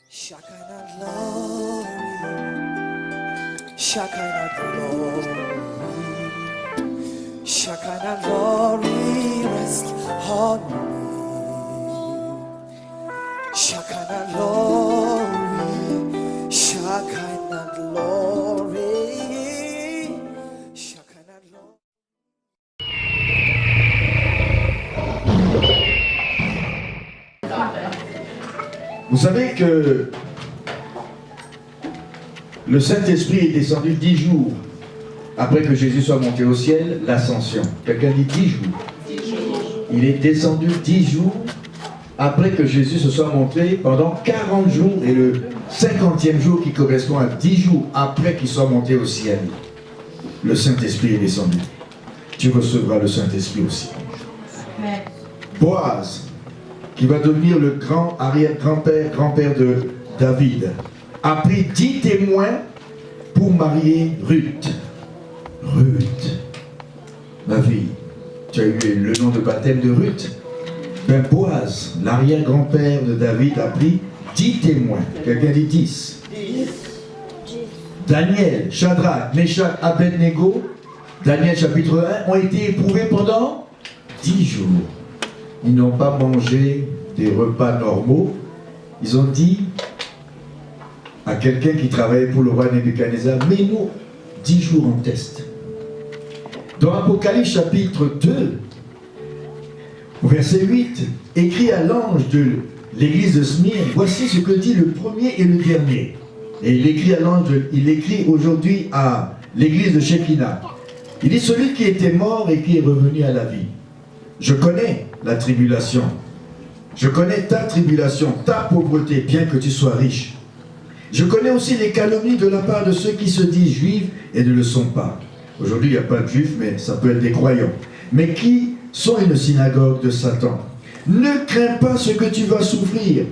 Shekinah glory, Shekinah glory, Shekinah glory, rest on me. Shekinah glory, Shekinah glory, Shekinah glory. Vous savez que le Saint-Esprit est descendu 10 jours après que Jésus soit monté au ciel, l'ascension. Quelqu'un dit 10 jours. 10 jours. Il est descendu 10 jours après que Jésus se soit montré pendant 40 jours et le 50e jour qui correspond à 10 jours après qu'il soit monté au ciel. Le Saint-Esprit est descendu. Tu recevras le Saint-Esprit aussi. Amen. Boaz, qui va devenir le grand arrière-grand-père de David, a pris 10 témoins pour marier Ruth. Ruth, ma fille, tu as eu le nom de baptême de Ruth. Ben Boaz, l'arrière-grand-père de David, a pris 10 témoins. Quelqu'un dit 10. 10. Daniel, Shadrach, Meshach, Abednego, Daniel chapitre 1, ont été éprouvés pendant 10 jours. Ils n'ont pas mangé des repas normaux. Ils ont dit à quelqu'un qui travaillait pour le roi Nebuchadnezzar, mets-nous 10 jours en test. Dans Apocalypse chapitre 2, verset 8, écrit à l'ange de l'église de Smyrne, voici ce que dit le premier et le dernier. Et il écrit à l'ange, il écrit aujourd'hui à l'église de Shekinah. Il dit, celui qui était mort et qui est revenu à la vie. Je connais la tribulation. Je connais ta tribulation, ta pauvreté, bien que tu sois riche. Je connais aussi les calomnies de la part de ceux qui se disent juifs et ne le sont pas. Aujourd'hui, il n'y a pas de juifs, mais ça peut être des croyants. Mais qui sont une synagogue de Satan. Ne crains pas ce que tu vas souffrir.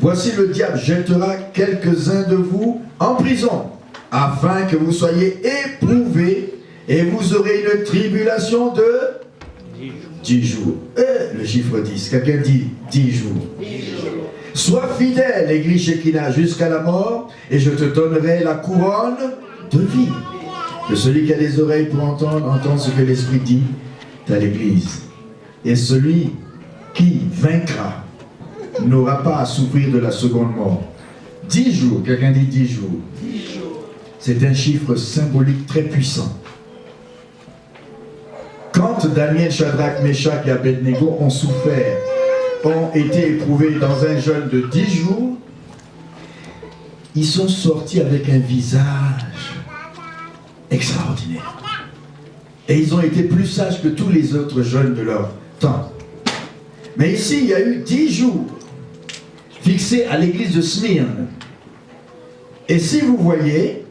Voici le diable jettera quelques-uns de vous en prison, afin que vous soyez éprouvés, et vous aurez une tribulation de 10 jours. Le chiffre 10. Quelqu'un dit 10 jours. 10 jours. Sois fidèle, église Shekinah, jusqu'à la mort, et je te donnerai la couronne de vie. Que celui qui a des oreilles pour entendre, entende ce que l'Esprit dit à l'église. Et celui qui vaincra n'aura pas à souffrir de la seconde mort. 10 jours, quelqu'un dit 10 jours. 10 jours. C'est un chiffre symbolique très puissant. Quand Daniel, Shadrach, Meshach et Abednego ont souffert, ont été éprouvés dans un jeûne de 10 jours, ils sont sortis avec un visage extraordinaire. Et ils ont été plus sages que tous les autres jeunes de leur temps. Mais ici, il y a eu 10 jours fixés à l'église de Smyrne. Et si vous voyez,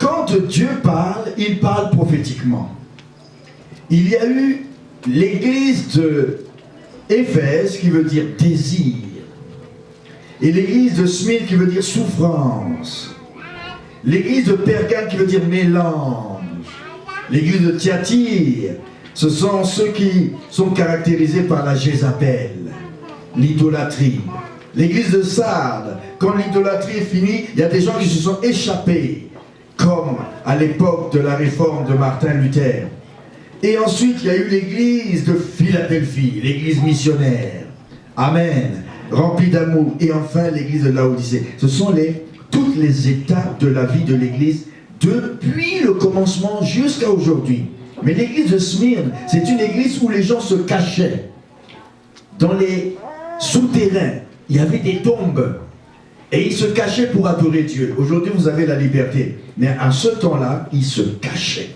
quand Dieu parle, il parle prophétiquement. Il y a eu l'église de Éphèse qui veut dire désir. Et l'église de Smyrne qui veut dire souffrance. L'église de Pergame qui veut dire mélange. L'église de Thyatire, ce sont ceux qui sont caractérisés par la Jézabel, l'idolâtrie. L'église de Sardes, quand l'idolâtrie est finie, il y a des gens qui se sont échappés, comme à l'époque de la réforme de Martin Luther. Et ensuite, il y a eu l'église de Philadelphie, l'église missionnaire. Amen. Remplie d'amour. Et enfin, l'église de Laodicée. Ce sont toutes les étapes de la vie de l'église depuis le commencement jusqu'à aujourd'hui. Mais l'église de Smyrne, c'est une église où les gens se cachaient. Dans les souterrains, il y avait des tombes. Et ils se cachaient pour adorer Dieu. Aujourd'hui, vous avez la liberté. Mais à ce temps-là, ils se cachaient.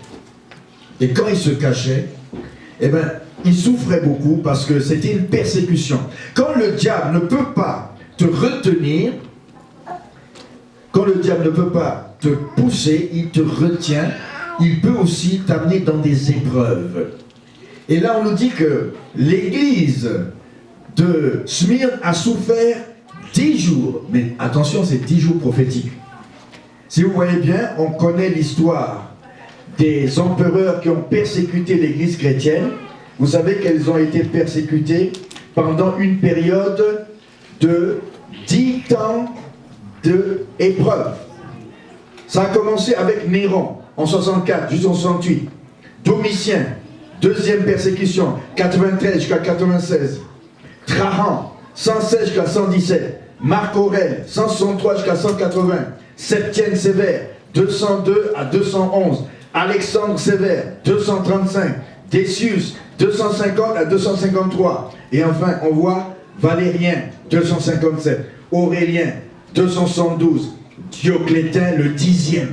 Et quand ils se cachaient, eh bien, ils souffraient beaucoup parce que c'était une persécution. Quand le diable ne peut pas te retenir, quand le diable ne peut pas te pousser, il te retient, il peut aussi t'amener dans des épreuves. Et là, on nous dit que l'église de Smyrne a souffert 10 jours. Mais attention, c'est 10 jours prophétiques. Si vous voyez bien, on connaît l'histoire des empereurs qui ont persécuté l'église chrétienne. Vous savez qu'elles ont été persécutées pendant une période de 10 ans d'épreuves. Ça a commencé avec Néron en 64 jusqu'en 68. Domitien, deuxième persécution, 93 jusqu'à 96. Trajan, 116 jusqu'à 117. Marc Aurèle, 163 jusqu'à 180. Septième Sévère, 202 à 211. Alexandre Sévère, 235. Décius, 250 à 253. Et enfin, on voit Valérien, 257. Aurélien, 272. Dioclétien, le 10e.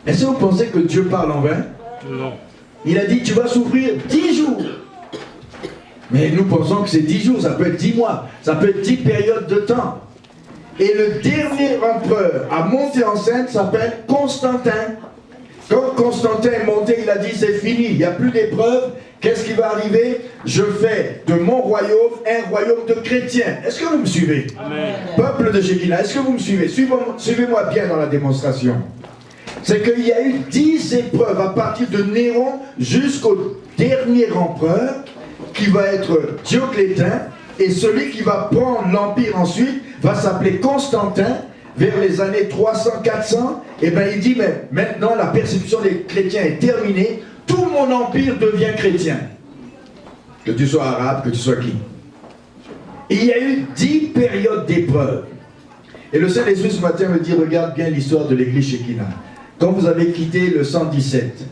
Est-ce que vous pensez que Dieu parle en vain? Non. Il a dit, tu vas souffrir 10 jours. Mais nous pensons que c'est 10 jours, ça peut être 10 mois, ça peut être 10 périodes de temps. Et le dernier empereur à monter en scène s'appelle Constantin. Quand Constantin est monté, il a dit, c'est fini, il n'y a plus d'épreuves. Qu'est-ce qui va arriver? Je fais de mon royaume un royaume de chrétiens. Est-ce que vous me suivez? Amen. Peuple de Shekinah, est-ce que vous me suivez? Suivez-moi bien dans la démonstration. C'est qu'il y a eu 10 épreuves à partir de Néron jusqu'au dernier empereur qui va être Dioclétien, et celui qui va prendre l'empire ensuite va s'appeler Constantin vers les années 300-400. Et bien il dit, mais maintenant la persécution des chrétiens est terminée, tout mon empire devient chrétien. Que tu sois arabe, que tu sois qui. Et il y a eu 10 périodes d'épreuves. Et le Saint-Esprit ce matin me dit, regarde bien l'histoire de l'église Shekinah. Quand vous avez quitté le 117,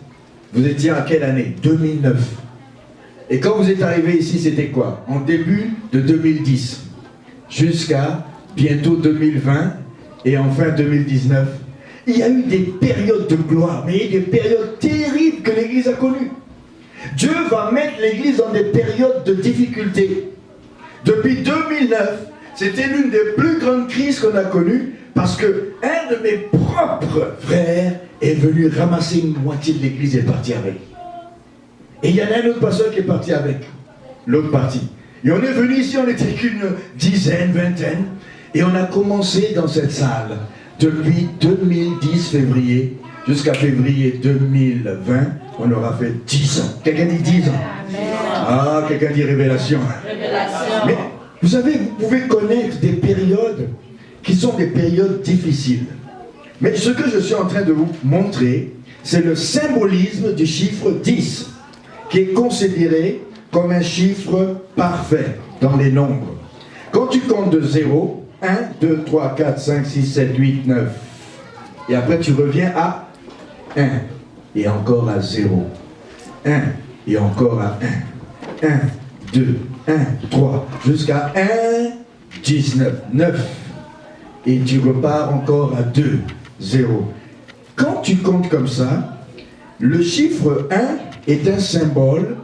vous étiez en quelle année? 2009. Et quand vous êtes arrivé ici, c'était quoi? En début de 2010, jusqu'à bientôt 2020, et enfin 2019. Il y a eu des périodes de gloire, mais il y a eu des périodes terribles que l'Église a connues. Dieu va mettre l'Église dans des périodes de difficulté. Depuis 2009, c'était l'une des plus grandes crises qu'on a connues, parce que un de mes propres frères est venu ramasser une moitié de l'Église et est parti avec. Et il y en a un autre pasteur qui est parti avec l'autre partie. Et on est venu ici, on n'était qu'une dizaine, vingtaine, et on a commencé dans cette salle depuis 2010 février jusqu'à février 2020. On aura fait 10 ans. Quelqu'un dit 10 ans? Amen. Ah, quelqu'un dit révélation. Révélation. Mais vous savez, vous pouvez connaître des périodes qui sont des périodes difficiles. Mais ce que je suis en train de vous montrer, c'est le symbolisme du chiffre 10, qui est considéré comme un chiffre parfait dans les nombres. Quand tu comptes de 0, 1, 2, 3, 4, 5, 6, 7, 8, 9, et après tu reviens à 1, et encore à 0, 1, et encore à 1, 1, 2, 1, 3, jusqu'à 1, 19, 9, et tu repars encore à 2, 0. Quand tu comptes comme ça, le chiffre 1 est un symbole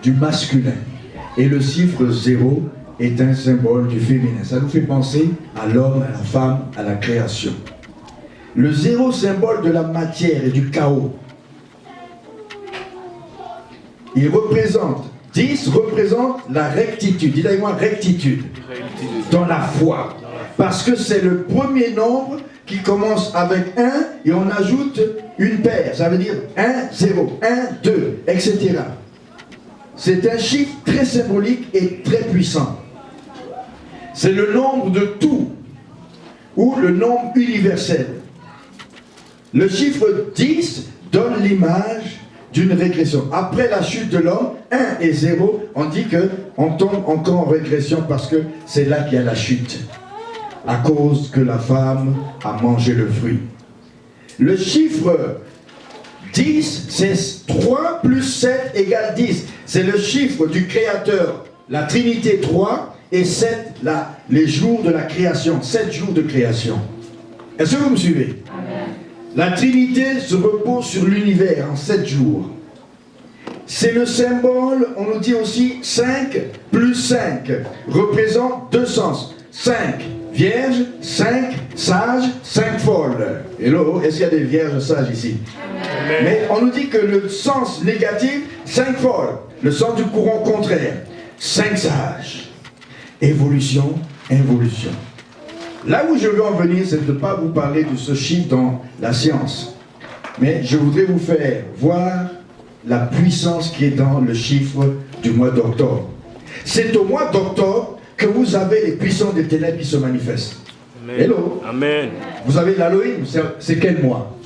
du masculin, et le chiffre 0 est un symbole du féminin. Ça nous fait penser à l'homme, à la femme, à la création. Le 0, symbole de la matière et du chaos. Il représente, 10 représente la rectitude. Dites avec moi, rectitude. Dans la foi. Parce que c'est le premier nombre qui commence avec 1 et on ajoute une paire. Ça veut dire 1, 0, 1, 2, etc. C'est un chiffre très symbolique et très puissant. C'est le nombre de tout, ou le nombre universel. Le chiffre 10 donne l'image d'une régression. Après la chute de l'homme, 1 et 0, on dit qu'on tombe encore en régression parce que c'est là qu'il y a la chute. À cause que la femme a mangé le fruit. Le chiffre 10, c'est 3 plus 7 égale 10. C'est le chiffre du Créateur, la Trinité 3, et 7, les jours de la création, 7 jours de création. Est-ce que vous me suivez? Amen. La Trinité se repose sur l'univers en 7 jours. C'est le symbole, on nous dit aussi 5 plus 5, représente 2 sens. 5 vierges, 5 sages, 5 folles. Hello, est-ce qu'il y a des vierges sages ici? Amen. Mais on nous dit que le sens négatif, 5 folles. Le sens du courant contraire, 5 sages. Évolution, involution. Là où je veux en venir, c'est de ne pas vous parler de ce chiffre dans la science. Mais je voudrais vous faire voir la puissance qui est dans le chiffre du mois d'octobre. C'est au mois d'octobre que vous avez les puissances des ténèbres qui se manifestent. Hello. Amen. Vous avez l'Halloween, c'est quel mois?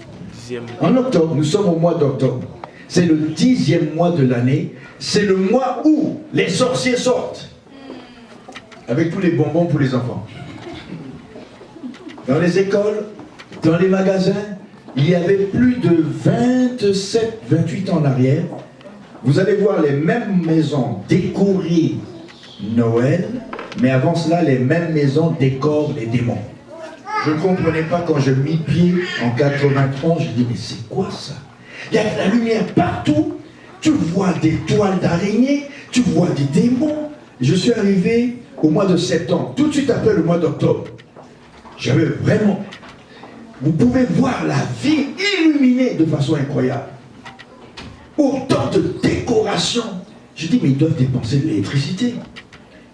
10e. En octobre, nous sommes au mois d'octobre. C'est le 10e mois de l'année. C'est le mois où les sorciers sortent. Avec tous les bonbons pour les enfants. Dans les écoles, dans les magasins, il y avait plus de 27, 28 ans en arrière. Vous allez voir les mêmes maisons décorées Noël, mais avant cela, les mêmes maisons décorent les démons. Je ne comprenais pas quand je mis pied en 91, je dis mais c'est quoi ça? Il y a de la lumière partout, tu vois des toiles d'araignée, tu vois des démons. Je suis arrivé au mois de septembre, tout de suite après le mois d'octobre. J'avais vraiment... Vous pouvez voir la ville illuminée de façon incroyable. Autant de décorations. Je dis mais ils doivent dépenser de l'électricité.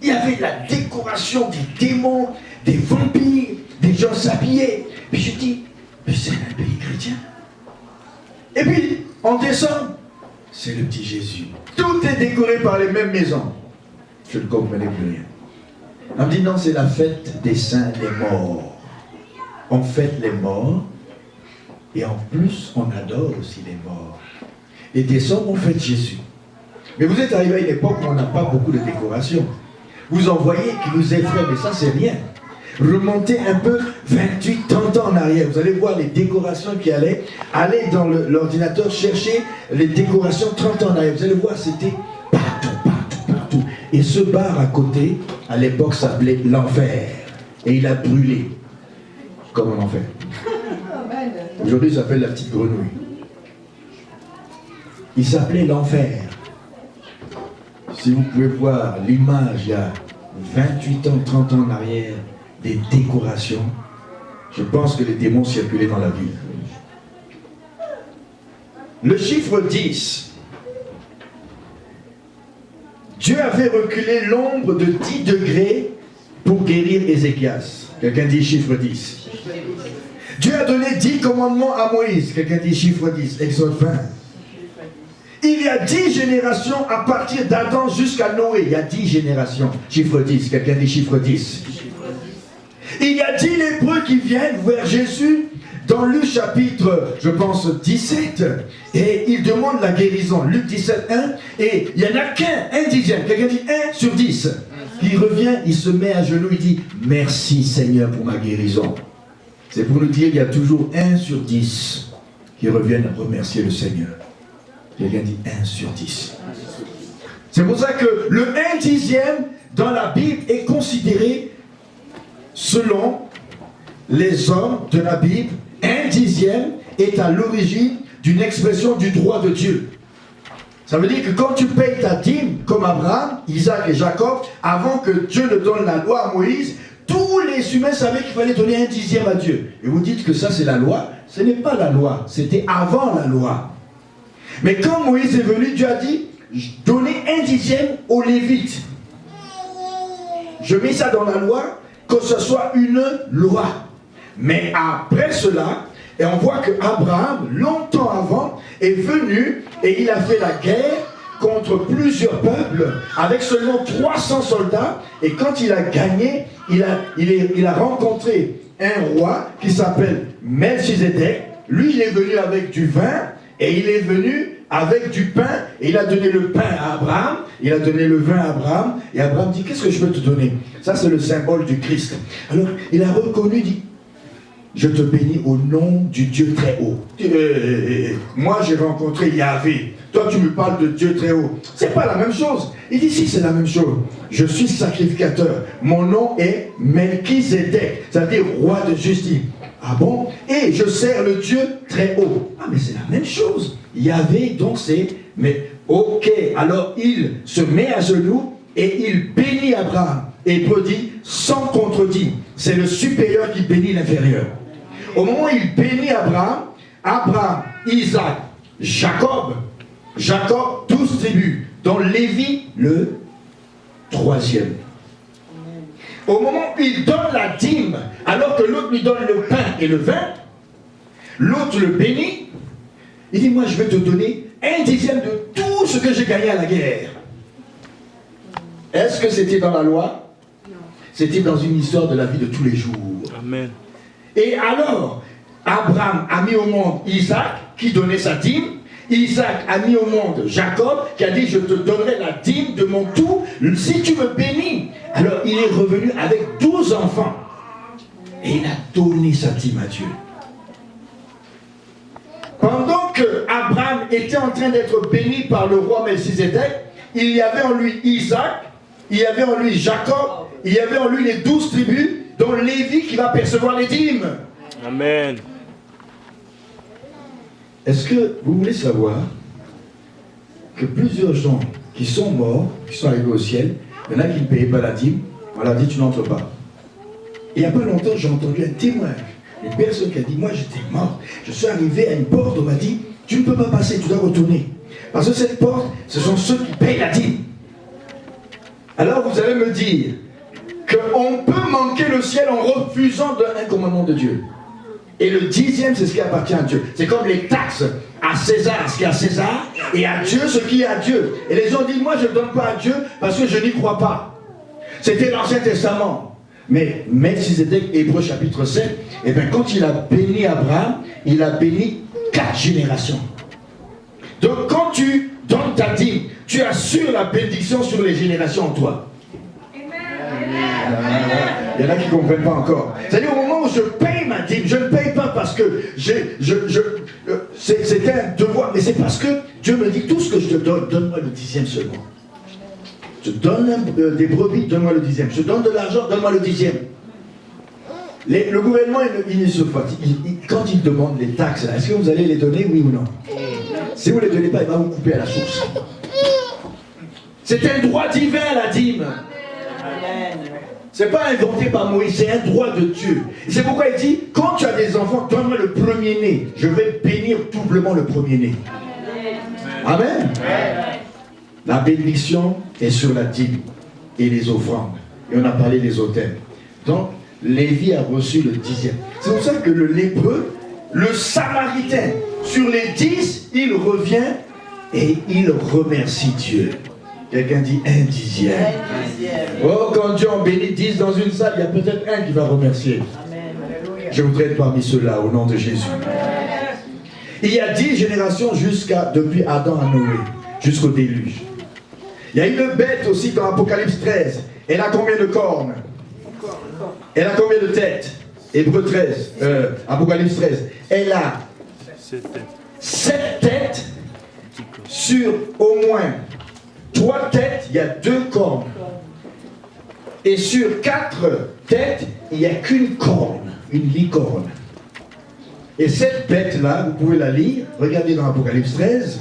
Il y avait la décoration des démons, des vampires, des gens s'habillaient. Puis je dis, mais c'est un pays chrétien. Et puis, en décembre, c'est le petit Jésus. Tout est décoré par les mêmes maisons. Je ne comprenais plus rien. On me dit, non, c'est la fête des saints, des morts. On fête les morts, et en plus, on adore aussi les morts. Et décembre, on fête Jésus. Mais vous êtes arrivé à une époque où on n'a pas beaucoup de décorations. Vous en voyez qui nous effraient, mais ça, c'est rien. Remontez un peu 28, 30 ans en arrière. Vous allez voir les décorations qui allaient. Allez dans l'ordinateur, chercher les décorations 30 ans en arrière. Vous allez voir, c'était partout, partout, partout. Et ce bar à côté, à l'époque, s'appelait l'Enfer. Et il a brûlé. Comme un enfer. Aujourd'hui, il s'appelle la petite grenouille. Il s'appelait l'Enfer. Si vous pouvez voir l'image, il y a 28 ans, 30 ans en arrière, des décorations, je pense que les démons circulaient dans la ville. Le chiffre 10. Dieu avait reculé l'ombre de 10 degrés pour guérir Ézéchias. Quelqu'un dit chiffre 10. Dieu a donné 10 commandements à Moïse. Quelqu'un dit chiffre 10. Exode 20. Il y a 10 générations à partir d'Adam jusqu'à Noé. Il y a 10 générations. Chiffre 10. Quelqu'un dit chiffre 10. Il y a 10 lépreux qui viennent vers Jésus dans Luc chapitre, je pense, 17. Et ils demandent la guérison. Luc 17, 1. Et il n'y en a qu'un, un dixième. Quelqu'un dit 1 sur 10. Il revient, il se met à genoux, il dit « Merci Seigneur pour ma guérison ». C'est pour nous dire qu'il y a toujours 1 sur 10 qui reviennent remercier le Seigneur. Quelqu'un dit 1 sur 10. C'est pour ça que le 1 dixième dans la Bible est considéré, selon les hommes de la Bible, 1 dixième est à l'origine d'une expression du droit de Dieu. Ça veut dire que quand tu payes ta dîme, comme Abraham, Isaac et Jacob, avant que Dieu ne donne la loi à Moïse, tous les humains savaient qu'il fallait donner 1 dixième à Dieu. Et vous dites que ça c'est la loi. Ce n'est pas la loi, c'était avant la loi. Mais quand Moïse est venu, Dieu a dit, donnez 1 dixième aux Lévites. Je mets ça dans la loi, que ce soit une loi. Mais après cela, et on voit que Abraham, longtemps avant, est venu et il a fait la guerre contre plusieurs peuples avec seulement 300 soldats. Et quand il a gagné, il a rencontré un roi qui s'appelle Melchizedek. Lui, il est venu avec du vin et il est venu avec du pain. Et il a donné le pain à Abraham, il a donné le vin à Abraham. Et Abraham dit, qu'est-ce que je peux te donner? Ça, c'est le symbole du Christ. Alors, il a reconnu, il dit, je te bénis au nom du Dieu très haut. Moi, j'ai rencontré Yahvé. Toi, tu me parles de Dieu très haut. C'est pas la même chose. Il dit, si, c'est la même chose. Je suis sacrificateur. Mon nom est Melchizedek, c'est-à-dire roi de justice. Ah bon? Et je sers le Dieu très haut. Ah, mais c'est la même chose. Yahvé, donc c'est... Mais ok, alors il se met à genoux et il bénit Abraham. Et Paul dit, sans contredit. C'est le supérieur qui bénit l'inférieur. Au moment où il bénit Abraham, Isaac, Jacob, 12 tribus, dont Lévi, le 3e. Au moment où il donne la dîme, alors que l'autre lui donne le pain et le vin, l'autre le bénit, il dit, moi je vais te donner 1 dixième de tout ce que j'ai gagné à la guerre. Est-ce que c'était dans la loi? c'était dans une histoire de la vie de tous les jours. Amen. Et alors, Abraham a mis au monde Isaac, qui donnait sa dîme. Isaac a mis au monde Jacob, qui a dit, je te donnerai la dîme de mon tout, si tu me bénis. Alors, il est revenu avec 12 enfants. Et il a donné sa dîme à Dieu. Pendant que Abraham était en train d'être béni par le roi Melchizedek, il y avait en lui Isaac, il y avait en lui Jacob, il y avait en lui les 12 tribus, dont Lévi qui va percevoir les dîmes. Amen. Est-ce que vous voulez savoir que plusieurs gens qui sont morts, qui sont arrivés au ciel, il y en a qui ne payaient pas la dîme, on leur a dit tu n'entres pas. Et il n'y a pas longtemps, j'ai entendu un témoignage. Une personne qui a dit, moi j'étais mort, je suis arrivé à une porte, on m'a dit, tu ne peux pas passer, tu dois retourner. Parce que cette porte, ce sont ceux qui payent la dîme. Alors vous allez me dire qu'on peut manquer le ciel en refusant un commandement de Dieu. Et le 10e, c'est ce qui appartient à Dieu. C'est comme les taxes à César, ce qui est à César, et à Dieu, ce qui est à Dieu. Et les gens disent, moi je ne donne pas à Dieu parce que je n'y crois pas. C'était l'Ancien Testament. Mais Melchizedek, Hébreux chapitre 7, eh bien, quand il a béni Abraham, il a béni 4 générations. Donc quand tu donnes ta dîme, tu assures la bénédiction sur les générations en toi. Il y en a qui ne comprennent pas encore. C'est-à-dire au moment où je paye ma dîme, je ne paye pas parce que c'était un devoir, mais c'est parce que Dieu me dit tout ce que je te donne, donne-moi le 10e seulement. Je donne des brebis, donne-moi le 10e. Je donne de l'argent, donne-moi le 10e. Le gouvernement, il se fatigue. Quand il demande les taxes, est-ce que vous allez les donner, oui ou non? Si vous ne les donnez pas, il va vous couper à la source. C'est un droit divin, la dîme. Ce n'est pas inventé par Moïse, c'est un droit de Dieu. Et c'est pourquoi il dit, quand tu as des enfants, donne-moi le premier-né. Je vais bénir doublement le premier-né. Amen. La bénédiction est sur la dîme et les offrandes. Et on a parlé des autels. Donc, Lévi a reçu le 10e. C'est pour ça que le lépreux, le samaritain, sur les 10, il revient et il remercie Dieu. Quelqu'un dit un 10e. Oh, quand Dieu en bénit 10 dans une salle, il y a peut-être un qui va remercier. Je voudrais être parmi ceux-là, au nom de Jésus. Il y a 10 générations depuis Adam à Noé, jusqu'au déluge. Il y a une bête aussi dans Apocalypse 13. Elle a combien de cornes? Elle a combien de têtes? Hébreux 13, Apocalypse 13. Elle a 7 têtes sur au moins 3 têtes, il y a 2 cornes. Et sur 4 têtes, il n'y a qu'une corne, une licorne. Et cette bête-là, vous pouvez la lire, regardez dans Apocalypse 13.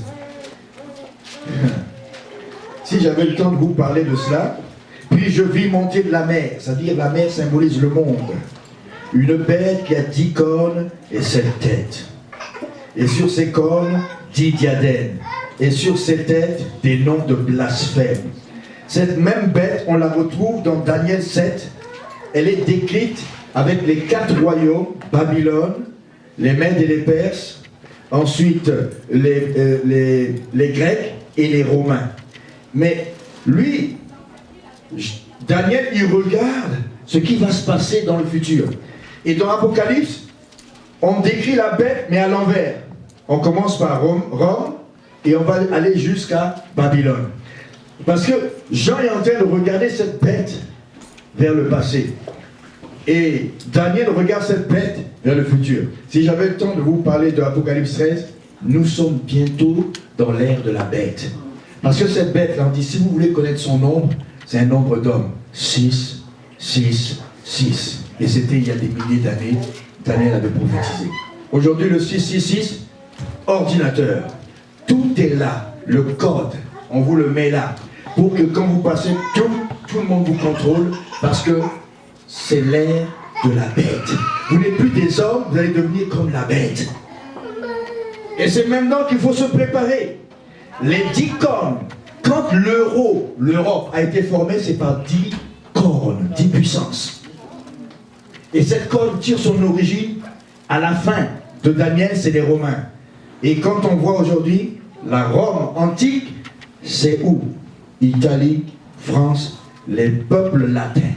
Si j'avais le temps de vous parler de cela, puis je vis monter de la mer, c'est-à-dire la mer symbolise le monde. Une bête qui a 10 cornes et 7 têtes. Et sur ces cornes, 10 diadèmes. Et sur ces têtes, des noms de blasphème. Cette même bête, on la retrouve dans Daniel 7. Elle est décrite avec les 4 royaumes, Babylone, les Mèdes et les Perses, ensuite les Grecs et les Romains. Mais lui, Daniel, il regarde ce qui va se passer dans le futur. Et dans Apocalypse, on décrit la bête, mais à l'envers. On commence par Rome et on va aller jusqu'à Babylone. Parce que Jean est en train de regarder cette bête vers le passé. Et Daniel regarde cette bête vers le futur. Si j'avais le temps de vous parler de Apocalypse 13, nous sommes bientôt dans l'ère de la bête. Parce que cette bête-là, on dit, si vous voulez connaître son nombre, c'est un nombre d'hommes. 6, 6, 6. Et c'était il y a des milliers d'années, Daniel avait prophétisé. Aujourd'hui, le 666, ordinateur. Tout est là, le code, on vous le met là. Pour que quand vous passez, tout le monde vous contrôle, parce que c'est l'ère de la bête. Vous n'êtes plus des hommes, vous allez devenir comme la bête. Et c'est maintenant qu'il faut se préparer. Les 10 cornes, quand l'Europe a été formée, c'est par 10 cornes, 10 puissances. Et cette corne tire son origine à la fin de Daniel, c'est les Romains. Et quand on voit aujourd'hui, la Rome antique, c'est où? Italie, France, les peuples latins.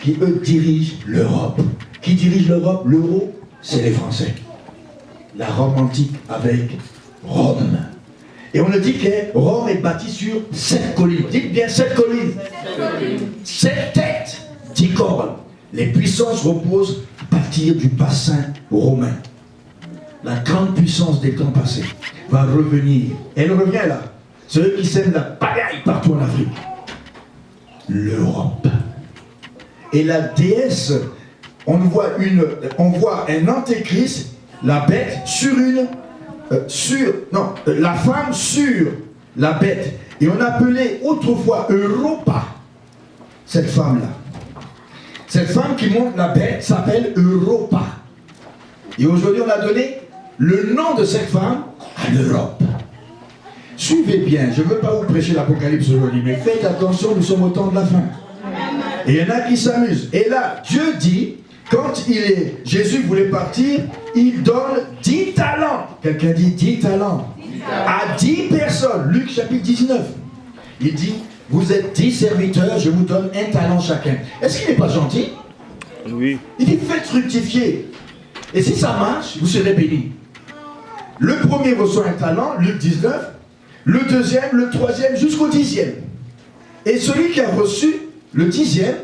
qui eux dirigent l'Europe. Qui dirige l'Europe? L'euro, c'est les Français. La Rome antique avec Rome. Et on nous dit que Rome est bâtie sur 7 collines. Dites bien 7 collines. 7 têtes, 10 cornes. Les puissances reposent à partir du bassin romain. La grande puissance des temps passés va revenir. Elle revient là. Ceux qui sèment la pagaille partout en Afrique. L'Europe. Et la déesse, on voit un antéchrist, la bête, la femme sur la bête. Et on appelait autrefois Europa cette femme-là. Cette femme qui monte la bête s'appelle Europa. Et aujourd'hui, on a donné le nom de cette femme à l'Europe. Suivez bien, je ne veux pas vous prêcher l'Apocalypse aujourd'hui, mais faites attention, nous sommes au temps de la fin. Et il y en a qui s'amusent. Et là, Dieu dit, quand Jésus voulait partir, il donne 10 talents. Quelqu'un dit 10 talents. À 10 personnes. Luc chapitre 19. Il dit, vous êtes 10 serviteurs, je vous donne 1 talent chacun. Est-ce qu'il n'est pas gentil? Oui. Il dit, faites fructifier. Et si ça marche, vous serez bénis. Le premier reçoit 1 talent, Luc 19. Le deuxième, le troisième, jusqu'au 10e. Et celui qui a reçu le 10e,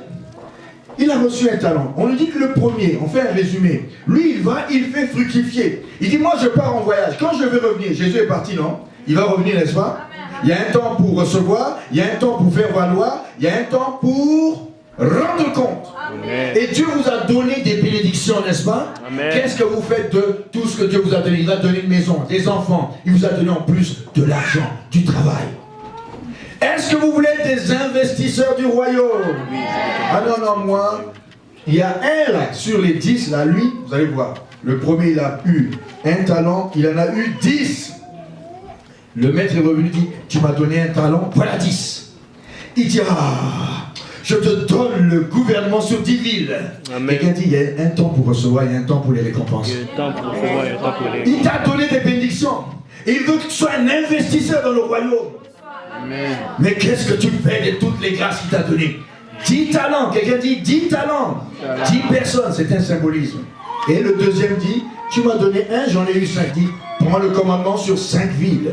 il a reçu 1 talent. On lui dit que le premier, on fait un résumé. Lui, il fait fructifier. Il dit, moi je pars en voyage. Quand je vais revenir, Jésus est parti, non? Il va revenir, n'est-ce pas? Il y a un temps pour recevoir, il y a un temps pour faire valoir, il y a un temps pour rendre compte. Amen. Et Dieu vous a donné des bénédictions, n'est-ce pas? Qu'est-ce que vous faites de tout ce que Dieu vous a donné? Il vous a donné une maison, des enfants. Il vous a donné en plus de l'argent, du travail. Est-ce que vous voulez être des investisseurs du royaume? Ah non, moi, il y a un là, sur les 10, là, lui, vous allez voir. Le premier, il a eu 1 talent, il en a eu 10. Le maître est revenu, dit, tu m'as donné 1 talent, voilà 10. Il dit, ah, je te donne le gouvernement sur 10 villes. Amen. Quelqu'un dit, il y a un temps pour recevoir, il y a un temps pour les récompenses. Il y a un temps pour recevoir, il y a un temps pour les... Il t'a donné des bénédictions. Et il veut que tu sois un investisseur dans le royaume. Amen. Mais qu'est-ce que tu fais de toutes les grâces qu'il t'a données? 10 talents, quelqu'un dit 10 talents. 10 personnes, c'est un symbolisme. Et le deuxième dit, tu m'as donné 1, j'en ai eu 5. Dit, prends le commandement sur 5 villes.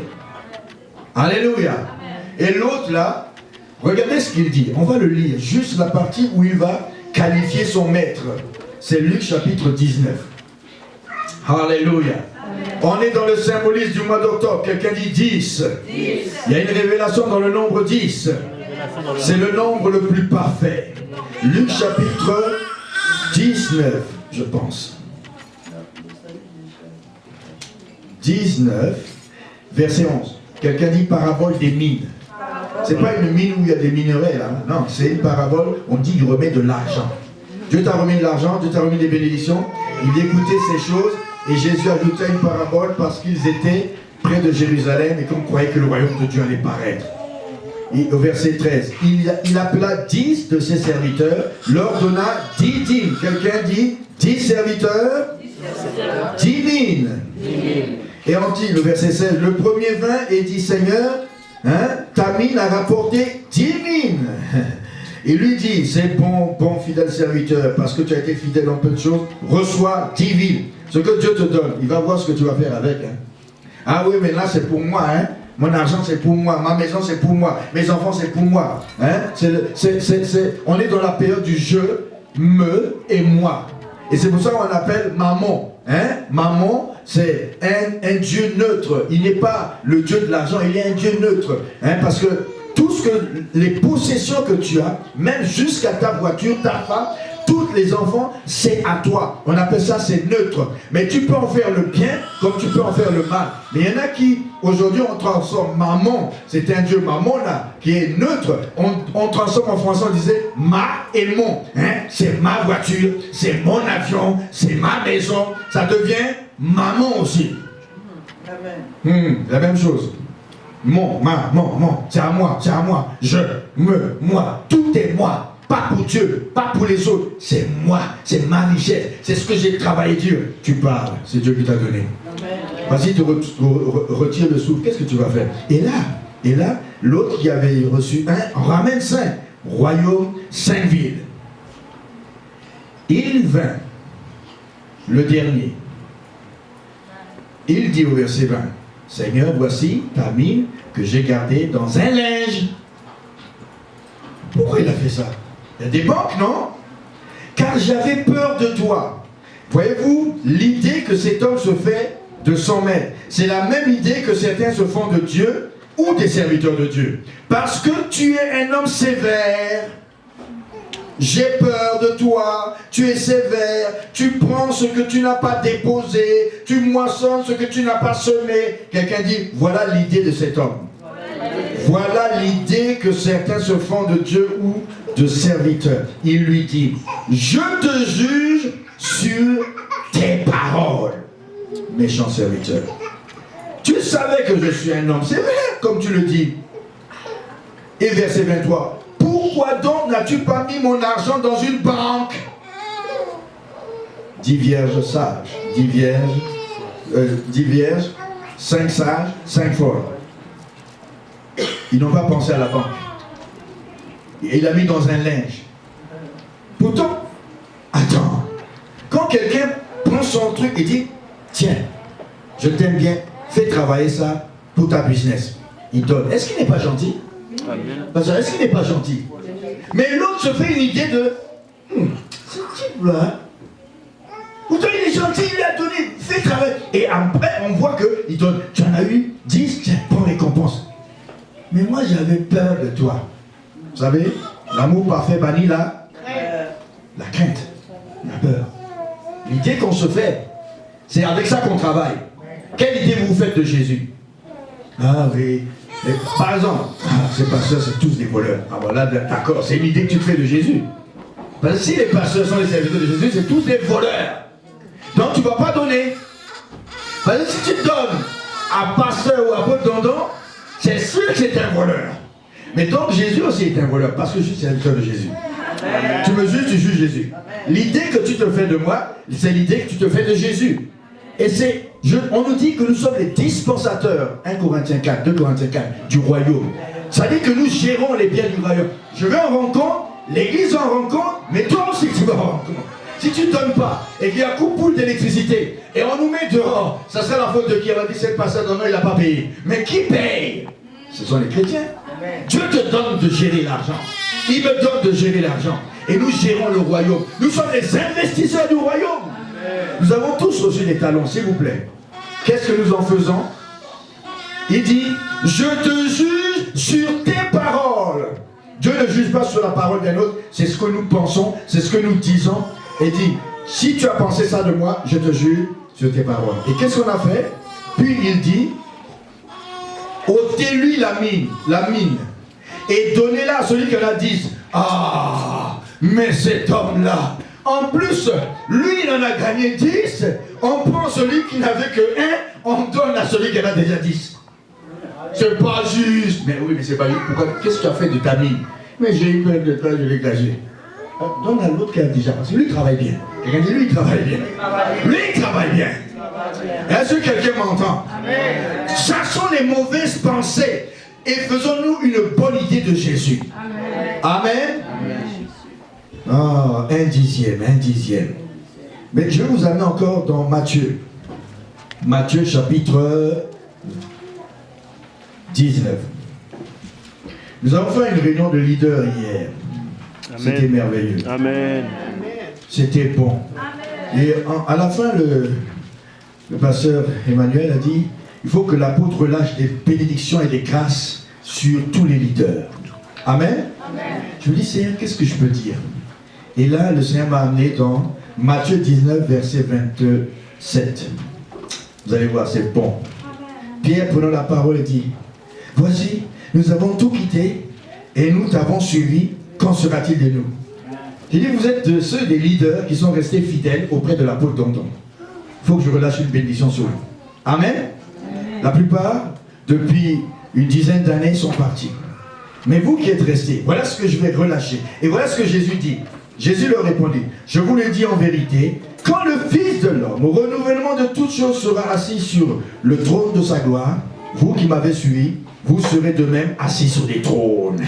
Alléluia. Et l'autre là, regardez ce qu'il dit. On va le lire, juste la partie où il va qualifier son maître. C'est Luc chapitre 19. Alléluia. On est dans le symbolisme du mois d'octobre. Quelqu'un dit 10. Il y a une révélation dans le nombre 10. C'est le nombre le plus parfait. Luc chapitre 19, je pense. 19, verset 11. Quelqu'un dit parabole des mines. C'est pas une mine où il y a des minerais là. Non, c'est une parabole, on dit qu'il remet de l'argent. Dieu t'a remis de l'argent, Dieu t'a remis des bénédictions. Il écoutait ces choses et Jésus ajoutait une parabole parce qu'ils étaient près de Jérusalem et qu'on croyait que le royaume de Dieu allait paraître. Et au verset 13, il appela 10 de ses serviteurs, leur donna 10 dîmes. Quelqu'un dit 10 serviteurs, 10 mines. Et on dit, le verset 16, le premier vint et dit, Seigneur, ta mine a rapporté 10 mines. Il lui dit, c'est bon, fidèle serviteur, parce que tu as été fidèle en peu de choses, reçois 10 villes. Ce que Dieu te donne, il va voir ce que tu vas faire avec. Ah oui, mais là c'est pour moi, mon argent c'est pour moi, ma maison c'est pour moi, mes enfants c'est pour moi. On est dans la période du je, me et moi. Et c'est pour ça qu'on appelle maman. Maman, c'est un Dieu neutre. Il n'est pas le Dieu de l'argent, il est un Dieu neutre. Parce que tout ce que les possessions que tu as, même jusqu'à ta voiture, ta femme, tous les enfants, c'est à toi. On appelle ça, c'est neutre. Mais tu peux en faire le bien comme tu peux en faire le mal. Mais il y en a qui, aujourd'hui, on transforme maman, c'est un Dieu maman là, qui est neutre. On transforme en français, on disait ma et mon. C'est ma voiture, c'est mon avion, c'est ma maison. Ça devient maman aussi. La même chose. Mon, c'est à moi, je, me, moi, tout est moi. Pas pour Dieu, pas pour les autres, c'est moi, c'est ma richesse, c'est ce que j'ai travaillé Dieu. Tu parles, c'est Dieu qui t'a donné. Vas-y, te retire le souffle, qu'est-ce que tu vas faire? Et là, l'autre qui avait reçu 1 en ramène 5. Royaume, 5 villes. Il vint, le dernier. Il dit au verset 20, Seigneur, voici ta mine que j'ai gardée dans un linge. Pourquoi il a fait ça? Il y a des banques, non? Car j'avais peur de toi. Voyez-vous, l'idée que cet homme se fait de son maître, c'est la même idée que certains se font de Dieu ou des serviteurs de Dieu. Parce que tu es un homme sévère, j'ai peur de toi, tu es sévère, tu prends ce que tu n'as pas déposé, tu moissonnes ce que tu n'as pas semé. Quelqu'un dit, voilà l'idée de cet homme. Voilà l'idée que certains se font de Dieu ou de serviteurs. Il lui dit, je te juge sur tes paroles, méchant serviteur. Tu savais que je suis un homme sévère, comme tu le dis. Et verset 23, pourquoi donc n'as-tu pas mis mon argent dans une banque? 10 vierges sages, 10 vierges, 5 sages, 5 folles. Ils n'ont pas pensé à la banque. Et il l'a mis dans un linge. Pourtant, attends, quand quelqu'un prend son truc et dit, tiens, je t'aime bien, fais travailler ça pour ta business. Il donne. Est-ce qu'il n'est pas gentil? Amen. Est-ce qu'il n'est pas gentil? Mais l'autre se fait une idée de, ce type-là, pourtant il est gentil, il a donné, fais travailler. Et après, on voit qu'il donne, tu en as eu 10, tiens, prends récompense. Mais moi, j'avais peur de toi. Vous savez, l'amour parfait bannit la crainte, la peur. L'idée qu'on se fait, c'est avec ça qu'on travaille. Quelle idée vous faites de Jésus? Ah oui. Et par exemple, ces pasteurs, c'est tous des voleurs. Ah voilà, d'accord, c'est une idée que tu te fais de Jésus. Parce que si les pasteurs sont les serviteurs de Jésus, c'est tous des voleurs. Donc tu ne vas pas donner. Parce que si tu donnes à pasteur ou à votre dondon, c'est sûr que c'est un voleur. Mais donc Jésus aussi est un voleur, parce que je suis serviteur de Jésus. Amen. Tu me juges, tu juges Jésus. L'idée que tu te fais de moi, c'est l'idée que tu te fais de Jésus. Et c'est, on nous dit que nous sommes les dispensateurs, 1 Corinthiens 4, 2 Corinthiens 4, du royaume. Ça dit que nous gérons les biens du royaume. Je vais en rencontre, l'église en rencontre, mais toi aussi tu vas en rencontre. Si tu ne donnes pas, et qu'il y a coupure d'électricité, et on nous met dehors, ça serait la faute de qui? On va dire, cette personne, non, il n'a pas payé. Mais qui paye? Ce sont les chrétiens. Amen. Dieu te donne de gérer l'argent. Il me donne de gérer l'argent. Et nous gérons le royaume. Nous sommes les investisseurs du royaume. Amen. Nous avons tous reçu des talents, s'il vous plaît. Qu'est-ce que nous en faisons? Il dit, je te juge sur tes paroles. Dieu ne juge pas sur la parole d'un autre. C'est ce que nous pensons, c'est ce que nous disons. Et dit, si tu as pensé ça de moi, je te juge sur tes paroles. Et qu'est-ce qu'on a fait? Puis il dit, ôtez-lui la mine, et donnez-la à celui qui en a 10. Ah, mais cet homme-là, en plus, lui, il en a gagné 10. On prend celui qui n'avait que 1, on donne à celui qui en a déjà 10. C'est pas juste. Mais oui, mais c'est pas juste. Pourquoi? Qu'est-ce que tu as fait de ta mine? Mais j'ai eu peur de toi, je l'ai gagé. Donne à l'autre qui a déjà, parce que lui, il travaille bien. Quelqu'un dit, lui, il travaille bien. Lui, il travaille bien. Est-ce que quelqu'un m'entend? Chassons les mauvaises pensées et faisons-nous une bonne idée de Jésus. Amen. Ah, un dixième. Mais je vais vous amener encore dans Matthieu. Matthieu chapitre 19. Nous avons fait une réunion de leaders hier. C'était merveilleux. Amen. C'était bon. Amen. Et à la fin, le pasteur Emmanuel a dit, il faut que l'apôtre lâche des bénédictions et des grâces sur tous les leaders. Amen. Amen. Je me dis, Seigneur, qu'est-ce que je peux dire? Et là, le Seigneur m'a amené dans Matthieu 19, verset 27. Vous allez voir, c'est bon. Pierre, prenant la parole, dit, voici, nous avons tout quitté et nous t'avons suivi. Qu'en sera-t-il de nous? J'ai dit, vous êtes de ceux des leaders qui sont restés fidèles auprès de l'apôtre Danton. Il faut que je relâche une bénédiction sur lui. Amen. Amen. La plupart, depuis une dizaine d'années, sont partis. Mais vous qui êtes restés, voilà ce que je vais relâcher. Et voilà ce que Jésus dit. Jésus leur répondit, je vous le dis en vérité, quand le Fils de l'homme, au renouvellement de toutes choses, sera assis sur le trône de sa gloire, vous qui m'avez suivi, vous serez de même assis sur des trônes.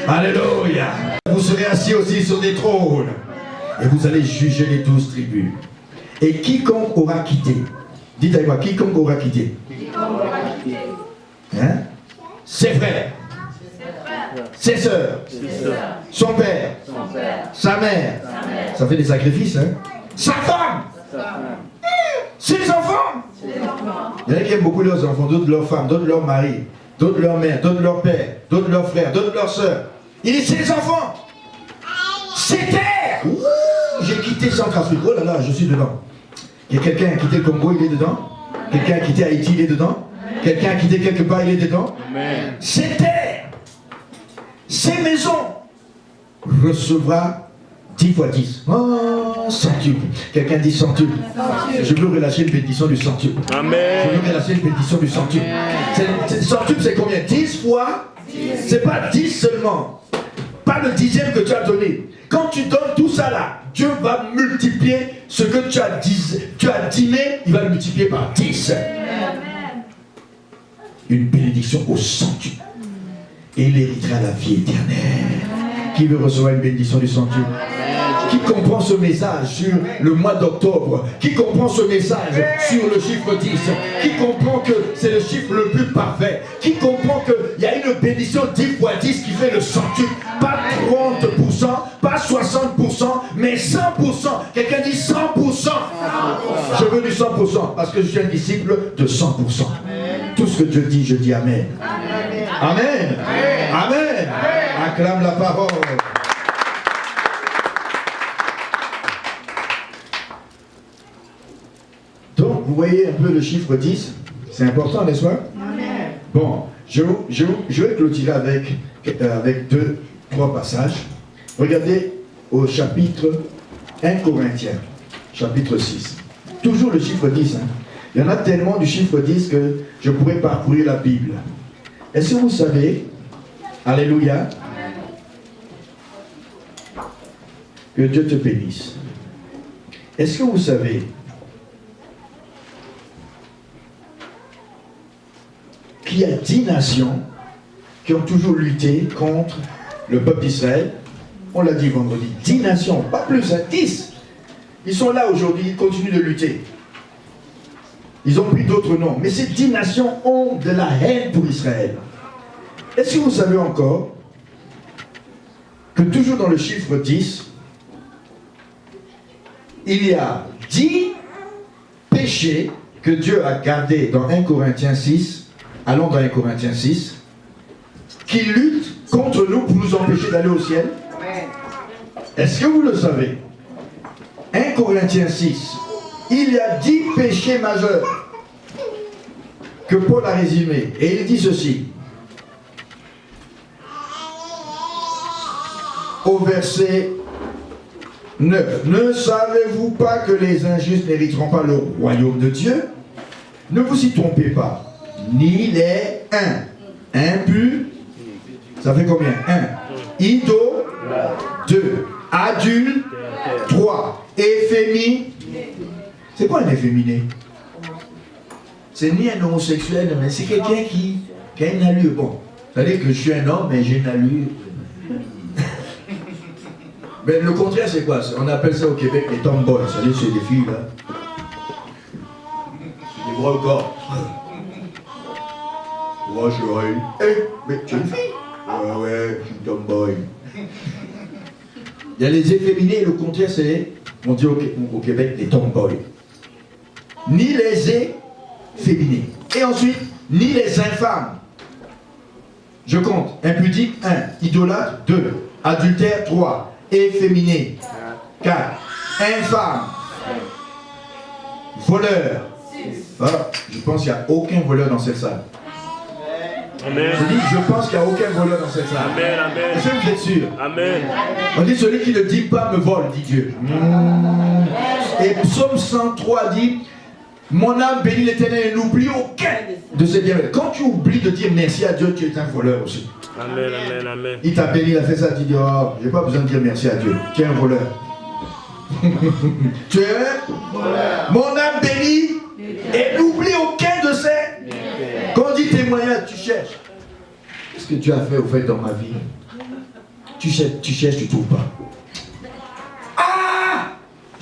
Alléluia. Vous serez assis aussi sur des trônes. Et vous allez juger les 12 tribus. Et quiconque aura quitté, dites avec moi, quiconque aura quitté, hein? Ses frères, ses sœurs, son père, sa mère, ça fait des sacrifices, hein? Sa femme, ses enfants. Il y en a qui aiment beaucoup leurs enfants, d'autres leurs femmes, d'autres leurs maris, d'autres leurs mères, d'autres leurs pères, d'autres leurs frères, d'autres leurs sœurs. Il dit ses enfants, ses terres. Ouh, j'ai quitté Centrafrique, oh là là, je suis dedans. Il y a quelqu'un qui a quitté le Congo, il est dedans. Quelqu'un a quitté Haïti, il est dedans. Quelqu'un a quitté quelque part, il est dedans. Amen. Ses terres, ses maisons, recevra 10 fois 10. Oh, centuple. Quelqu'un dit centuple. Je veux relâcher une bénédiction du centuple. Amen. Je veux relâcher une bénédiction du centuple. Centuple, c'est combien? 10 fois? C'est pas 10 seulement. Pas le dixième que tu as donné. Quand tu donnes tout ça là, Dieu va multiplier ce que tu as dîmé, il va le multiplier par 10. Une bénédiction au centuple. Et il héritera la vie éternelle. Qui veut recevoir une bénédiction du centuple? Qui comprend ce message sur le mois d'octobre? Qui comprend ce message sur le chiffre 10? Qui comprend que c'est le chiffre le plus parfait? Qui comprend qu'il y a une bénédiction 10 fois 10 qui fait le centuple? Pas 30%, pas 60%, mais 100%. Quelqu'un dit 100%. Je veux du 100% parce que je suis un disciple de 100%. Tout ce que Dieu dit, je dis Amen. Amen. Amen. Acclame la parole. Donc, vous voyez un peu le chiffre 10. C'est important, n'est-ce pas? Bon, je vais clôturer avec 2-3 passages. Regardez au chapitre 1 Corinthiens, chapitre 6. Toujours le chiffre 10. Hein. Il y en a tellement du chiffre 10 que je pourrais parcourir la Bible. Est-ce que vous savez, alléluia, que Dieu te bénisse. Est-ce que vous savez qu'il y a 10 nations qui ont toujours lutté contre le peuple d'Israël? On l'a dit vendredi, 10 nations, pas plus, hein, 10. Ils sont là aujourd'hui, ils continuent de lutter. Ils ont pris d'autres noms, mais ces 10 nations ont de la haine pour Israël. Est-ce que vous savez encore que toujours dans le chiffre 10, il y a 10 péchés que Dieu a gardés dans 1 Corinthiens 6, allons dans 1 Corinthiens 6, qui luttent contre nous pour nous empêcher d'aller au ciel? Est-ce que vous le savez? 1 Corinthiens 6, il y a 10 péchés majeurs que Paul a résumés. Et il dit ceci. Au verset 9. Ne savez-vous pas que les injustes n'hériteront pas le royaume de Dieu? Ne vous y trompez pas. Ni les impurs. Ça fait combien? 1. Ido. 2. Adulte. 3. Efféminé. C'est quoi un efféminé? C'est ni un homosexuel, mais c'est quelqu'un qui a une allure. Bon, c'est-à-dire que je suis un homme, mais j'ai une allure. Mais le contraire, c'est quoi? On appelle ça au Québec les tomboys. C'est-à-dire c'est des filles, là. C'est des gros corps. Moi, je suis mais tu es une fille? Ouais, je suis tomboy. Il y a les efféminés et le contraire, c'est, on dit au Québec, les tomboys. Ni les efféminés. Et ensuite, ni les infâmes. Je compte. Impudique, 1. Idolâtre, 2. Adultère, 3. Efféminé, 4. Infâme. Voleur. Ah, je pense qu'il n'y a aucun voleur dans cette salle. Amen. Je dis, je pense qu'il n'y a aucun voleur dans cette salle. Amen. Amen. Est-ce que vous êtes sûr? Amen. On dit celui qui ne dit pas me vole, dit Dieu. Et Psaume 103 dit, mon âme bénit l'Éternel et n'oublie aucun de ses bienfaits. Quand tu oublies de dire merci à Dieu, tu es un voleur aussi. Amen. Amen. Amen. Il t'a béni, il a fait ça, tu dis, oh, j'ai pas besoin de dire merci à Dieu. Tu es un voleur. Tu es un voleur. Mon âme bénit et n'oublie aucun de ses. Quand on dit témoignage, tu cherches. Qu'est-ce que tu as fait au fait dans ma vie? Tu cherches, tu trouves pas. Ah!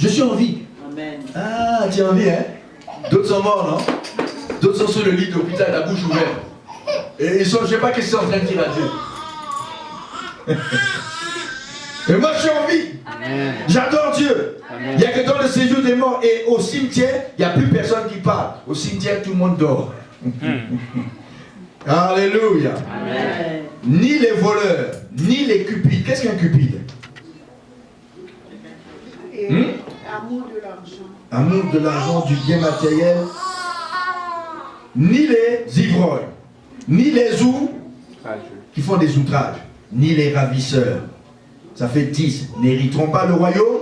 Je suis en vie. Amen. Ah, tu es en vie, hein? D'autres sont morts, non? D'autres sont sur le lit d'hôpital, la bouche ouverte. Et ils sont, je ne sais pas qu'est-ce qu'ils sont en train de dire à Dieu. Et moi, je suis en vie. Amen. J'adore Dieu. Il n'y a que dans le séjour des morts et au cimetière, il n'y a plus personne qui parle. Au cimetière, tout le monde dort. Alléluia. Amen. Ni les voleurs, ni les cupides. Qu'est-ce qu'un cupide? Amour de l'argent. Amour de l'argent, du bien matériel. Ni les ivrognes, ni les qui font des outrages, ni les ravisseurs. Ça fait 10. N'hériteront pas le royaume.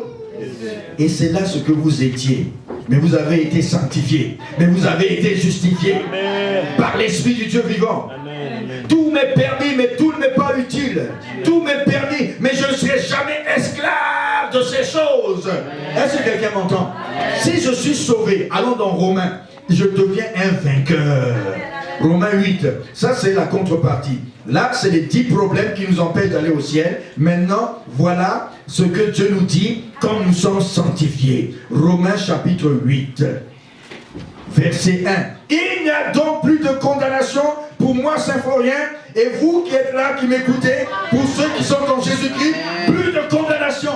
Et c'est là ce que vous étiez. Mais vous avez été sanctifiés. Mais vous avez été justifiés. Amen. Par l'Esprit du Dieu vivant. Amen. Tout m'est permis, mais tout ne m'est pas utile. Tout m'est permis, mais je ne serai jamais esclave de ces choses. Est-ce que quelqu'un m'entend? Si je suis sauvé, allons dans Romains, je deviens un vainqueur. Romains 8, ça c'est la contrepartie. Là, c'est les 10 problèmes qui nous empêchent d'aller au ciel. Maintenant, voilà ce que Dieu nous dit quand nous sommes sanctifiés. Romains chapitre 8, verset 1. Il n'y a donc plus de condamnation pour moi, Symphorien, et vous qui êtes là, qui m'écoutez, pour ceux qui sont en Jésus-Christ, plus de condamnation.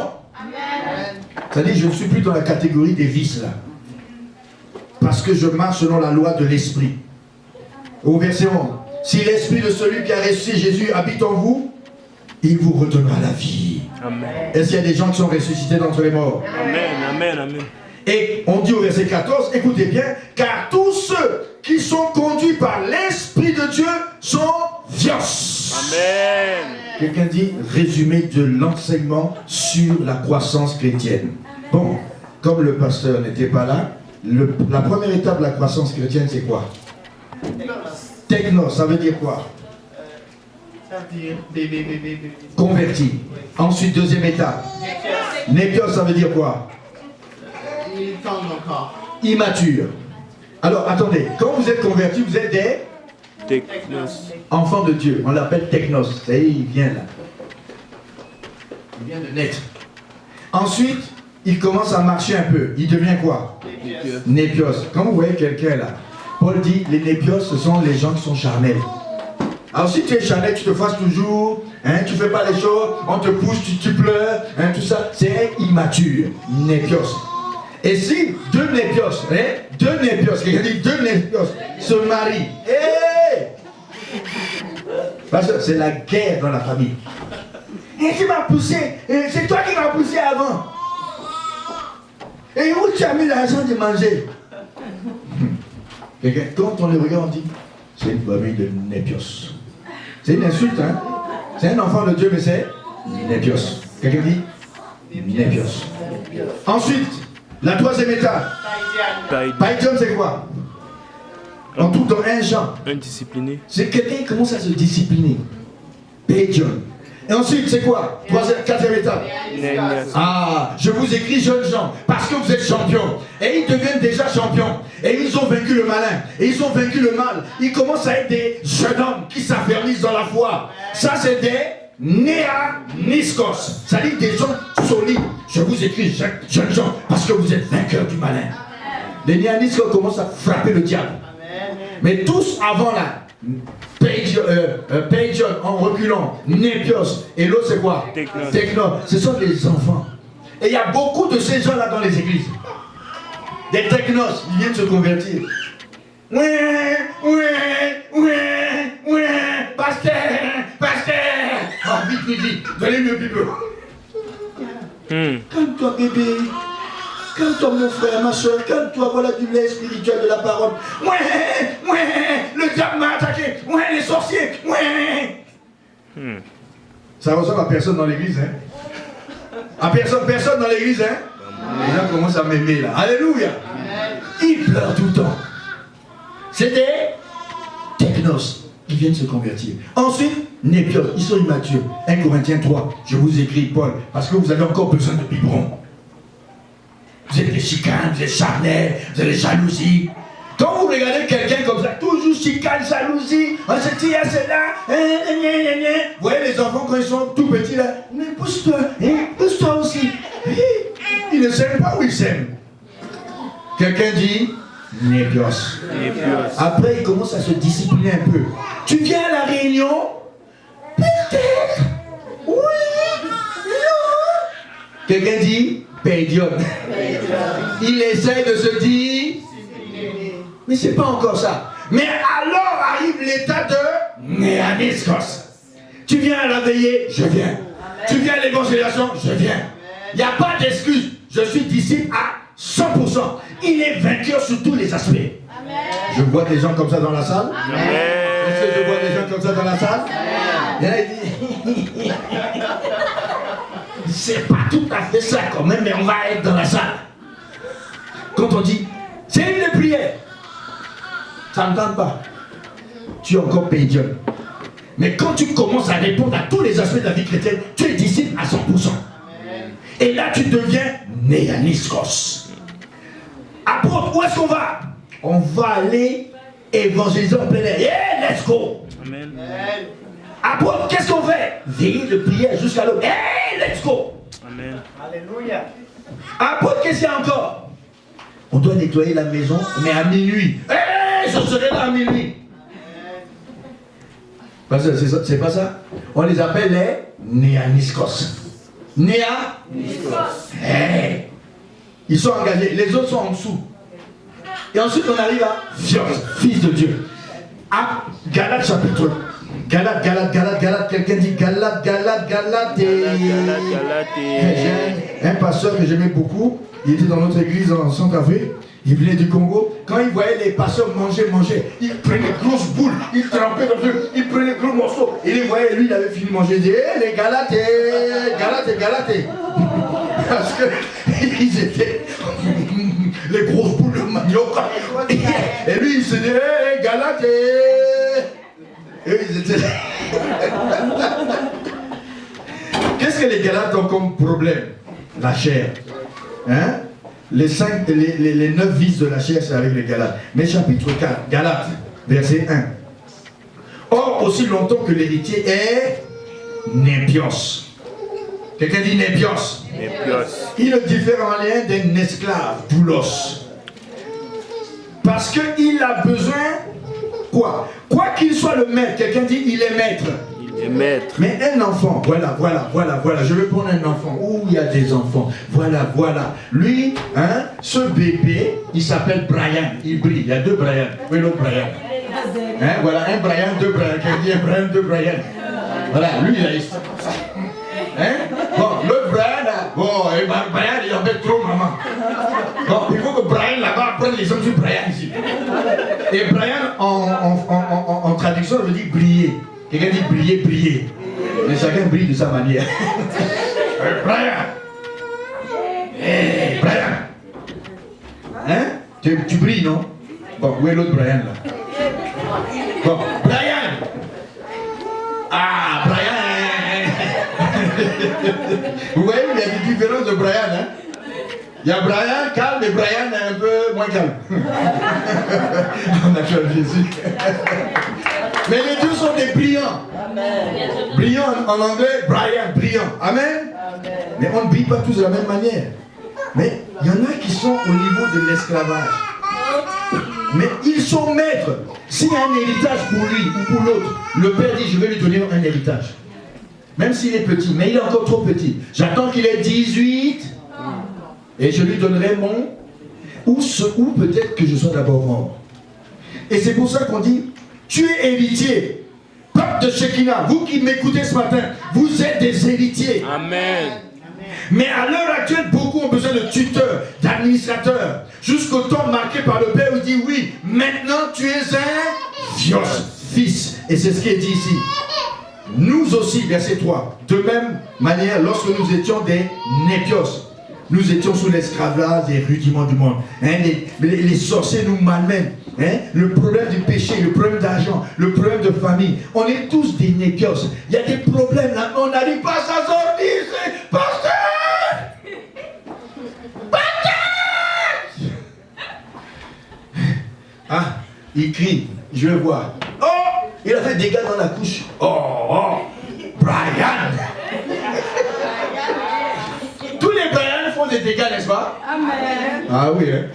C'est-à-dire, je ne suis plus dans la catégorie des vices là. Parce que je marche selon la loi de l'Esprit. Au verset 11. Si l'Esprit de celui qui a ressuscité Jésus habite en vous, il vous redonnera la vie. Amen. Est-ce qu'il y a des gens qui sont ressuscités d'entre les morts? Amen. Amen. Amen. Et on dit au verset 14, écoutez bien, car tous ceux qui sont conduits par l'Esprit de Dieu sont fios. Amen. Quelqu'un dit résumé de l'enseignement sur la croissance chrétienne. Bon, comme le pasteur n'était pas là, la première étape de la croissance chrétienne, c'est quoi? Technos, ça veut dire quoi? Ça veut dire bébé. Converti. Ensuite, deuxième étape. Népios, ça veut dire quoi? Il tend encore. Immature. Alors, attendez, quand vous êtes converti, vous êtes des Technos. enfants de Dieu. On l'appelle technos. Ça y est, il vient là. Il vient de naître. Ensuite, il commence à marcher un peu. Il devient quoi? Népios. Quand vous voyez quelqu'un là, Paul dit, les népios, ce sont les gens qui sont charnels. Alors si tu es charnel, tu te fasses toujours, hein, tu ne fais pas les choses, on te pousse, tu pleures, hein, tout ça, c'est immature, népios. Et si deux népios, quelqu'un dit deux népios se marient, parce que c'est la guerre dans la famille. Et tu m'as poussé, c'est toi qui m'as poussé avant. Et où tu as mis l'argent de manger? Quand on les regarde, on dit, c'est une famille de népios. C'est une insulte, hein? C'est un enfant de Dieu, mais c'est népios. Quelqu'un dit népios. Ensuite, la troisième étape. Païdion, c'est quoi? On trouve dans un genre. Indiscipliné. C'est quelqu'un qui commence à se discipliner. Païdion. Et ensuite, c'est quoi? Quatrième étape. Ah, je vous écris jeunes gens, parce que vous êtes champions. Et ils deviennent déjà champions. Et ils ont vaincu le malin. Et ils ont vaincu le mal. Ils commencent à être des jeunes hommes qui s'affermissent dans la foi. Ça, c'est des néaniskos. Ça dit des gens solides. Je vous écris jeunes gens, parce que vous êtes vainqueurs du malin. Les néaniskos commencent à frapper le diable. Mais tous avant là, Païdion en reculant, Népios, et l'autre c'est quoi? Technos. Ce sont des enfants. Et il y a beaucoup de ces gens là dans les églises. Des technos, ils viennent se convertir. Ouais, pasteur. Oh, vite, donnez le Bible. Calme-toi bébé. Calme-toi mon frère, ma soeur, calme-toi, voilà du lait spirituel de la parole. Le diable m'a attaqué, les sorciers, Ça ressemble à personne dans l'église, hein? À personne dans l'église, hein? Les gens commencent à m'aimer là. Alléluia! Ils pleurent tout le temps. C'est des technos qui viennent se convertir. Ensuite, népios, ils sont immatures. 1 Corinthiens 3, je vous écris Paul, parce que vous avez encore besoin de biberon. Vous êtes des chicanes, vous êtes charnels, vous avez des jalousies. Quand vous regardez quelqu'un comme ça, toujours chicane, jalousie, on se dit, ah c'est là, vous voyez les enfants quand ils sont tout petits là, mais pousse-toi aussi. Il ne s'aiment pas ou ils s'aiment? Quelqu'un dit népios. Népios. Après, il commence à se discipliner un peu. Tu viens à la réunion? Peut-être. Oui. Non. Quelqu'un dit pédiote. Il essaye de se dire, mais c'est pas encore ça. Mais alors arrive l'état de néaniskos. Tu viens à la veillée? Je viens. Tu viens à l'évangélisation? Je viens. Il n'y a pas d'excuse. Je suis disciple à 100%. Il est vainqueur sur tous les aspects. Amen. Je vois des gens comme ça dans la salle. Amen. Est-ce que je vois des gens comme ça dans la salle? C'est pas tout à fait ça quand même, mais on va être dans la salle. Quand on dit, c'est une prière, ça ne tente pas. Tu es encore pédion. Mais quand tu commences à répondre à tous les aspects de la vie chrétienne, tu es disciple à 100%. Et là, tu deviens néaniskos. Apôtre, où est-ce qu'on va? On va aller évangéliser en plein air. Yeah, let's go. Amen. Apôtre, qu'est-ce qu'on fait? Veiller de prière jusqu'à l'aube. Hey, let's go. Amen. Alléluia. Apôtre, qu'est-ce qu'il y a encore? On doit nettoyer la maison, mais à minuit. Hey, je serai là à minuit. Parce que c'est pas ça. On les appelle les néaniskos. Néaniskos. Hey. Ils sont engagés. Les autres sont en dessous. Et ensuite, on arrive à fils de Dieu. À Galates chapitre. Galates. Quelqu'un dit Galates. J'ai un pasteur que j'aimais beaucoup. Il était dans notre église en Centrafrique. Il venait du Congo. Quand il voyait les pasteurs manger, il prenait des grosses boules, il trempait dans eux, il prenait des gros morceaux. Il les voyait, lui, il avait fini de manger. Il disait, hey, les Galates. Parce que ils étaient les grosses boules de manioc. Et lui, il se disait, hey, Galates. Et ils étaient. Qu'est-ce que les Galates ont comme problème? La chair. Hein? Les 9 vices de la chair, c'est avec les Galates. Mais chapitre 4, Galates, verset 1. Or, aussi longtemps que l'héritier est népios. Quelqu'un dit népios. Népios. Il ne diffère en rien d'un esclave, doulos. Parce qu'il a besoin, quoi? Quoi qu'il soit le maître, quelqu'un dit il est maître. Il est maître. Mais un enfant, voilà. Je vais prendre un enfant. Où il y a des enfants. Voilà. Lui, hein, ce bébé, il s'appelle Brian. Il brille. Il y a 2 Brian. Oui, l'autre Brian. Hein, voilà, un Brian, 2 Brian. Quelqu'un dit un Brian, 2 Brian. Voilà, lui, il a hein? Bon, l'autre Brian, bon, et Brian, il en fait trop, maman. Bon, il faut que Brian là-bas prenne les hommes sur Brian ici. Et Brian, en traduction, veut dire briller. Quelqu'un dit briller. Mais chacun brille de sa manière. Brian. Hey, Brian. Hein? Tu brilles, non? Bon, où est l'autre Brian là? Bon, Brian. Ah, Brian. Vous voyez, il y a des différences de Brian, hein? Il y a Brian calme et Brian un peu moins calme. On a choisi Jésus. Mais les deux sont des brillants. Amen. Brillant en anglais, Brian, brillant. Amen. Amen. Mais on ne brille pas tous de la même manière. Mais il y en a qui sont au niveau de l'esclavage. Mais ils sont maîtres. S'il y a un héritage pour lui ou pour l'autre, le père dit je vais lui donner un héritage. Même s'il est petit, mais il est encore trop petit. J'attends qu'il ait 18 et je lui donnerai mon... Ou peut-être que je sois d'abord mort. Et c'est pour ça qu'on dit tu es héritier. Peuple de Shekinah, vous qui m'écoutez ce matin, vous êtes des héritiers. Amen. Mais à l'heure actuelle, beaucoup ont besoin de tuteurs, d'administrateurs. Jusqu'au temps marqué par le Père où il dit oui, maintenant tu es un fils. Et c'est ce qui est dit ici. Nous aussi, verset 3, de même manière, lorsque nous étions des népios, nous étions sous l'esclavage des rudiments du monde. Hein, les sorciers nous malmènent. Hein, le problème du péché, le problème d'argent, le problème de famille. On est tous des népios. Il y a des problèmes là, on n'arrive pas à s'en sortir. Pasteur! Ah, il crie, je vais voir. Oh, il a fait des dégâts dans la couche. Brian! Tous les Brian font des dégâts, n'est-ce pas? Amen. Ah oui, hein?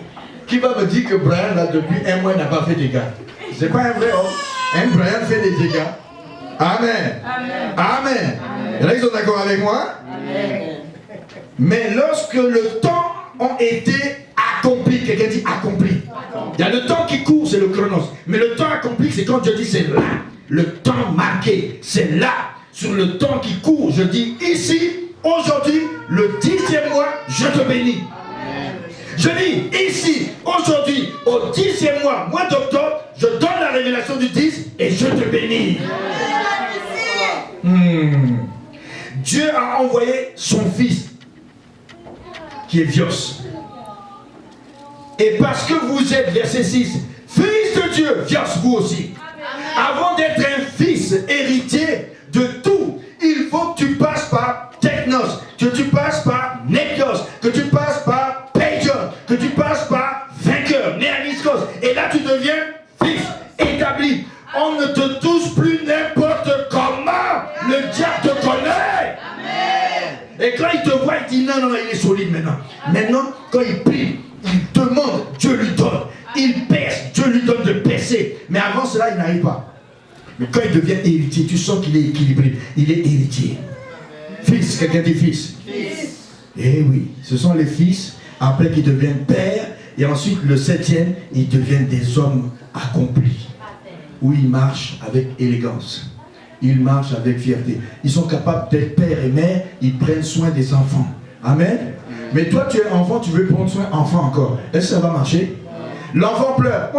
Qui va me dire que Brian, là, depuis un mois, n'a pas fait de dégâts? C'est pas un vrai homme. Un Brian fait des dégâts. Amen. Amen. Amen. Et là, ils sont d'accord avec moi? Amen. Mais lorsque le temps a été accompli, quelqu'un dit accompli. Il y a le temps qui court, c'est le chronos. Mais le temps accompli, c'est quand Dieu dit c'est là. Le temps marqué, c'est là. Sur le temps qui court, je dis ici, aujourd'hui, le 10e mois, je te bénis. Je dis ici, aujourd'hui, au 10e mois d'octobre, je donne la révélation du 10 et je te bénis. Dieu a envoyé son fils, qui est Vios. Et parce que vous êtes, verset 6, fils de Dieu, Vios, vous aussi. Avant d'être un fils héritier de tout, il faut que tu passes par technos, que tu passes par nekios, que tu passes par pagion, que tu passes par vainqueur, néaniskos. Et là tu deviens fils établi. On ne te touche plus n'importe comment. Le diable te connaît. Et quand il te voit, il dit non, il est solide maintenant. Maintenant, quand il prie, il demande, Dieu lui donne. Il perce, Dieu lui donne de percer. Mais avant cela, il n'arrive pas. Mais quand il devient héritier, tu sens qu'il est équilibré. Il est héritier. Fils, quelqu'un dit fils. Eh oui, ce sont les fils, après qu'ils deviennent pères, et ensuite le 7e, ils deviennent des hommes accomplis. Où ils marchent avec élégance. Ils marchent avec fierté. Ils sont capables d'être père et mère, ils prennent soin des enfants. Amen. Mais toi, tu es enfant, tu veux prendre soin enfant encore. Est-ce que ça va marcher? L'enfant pleure.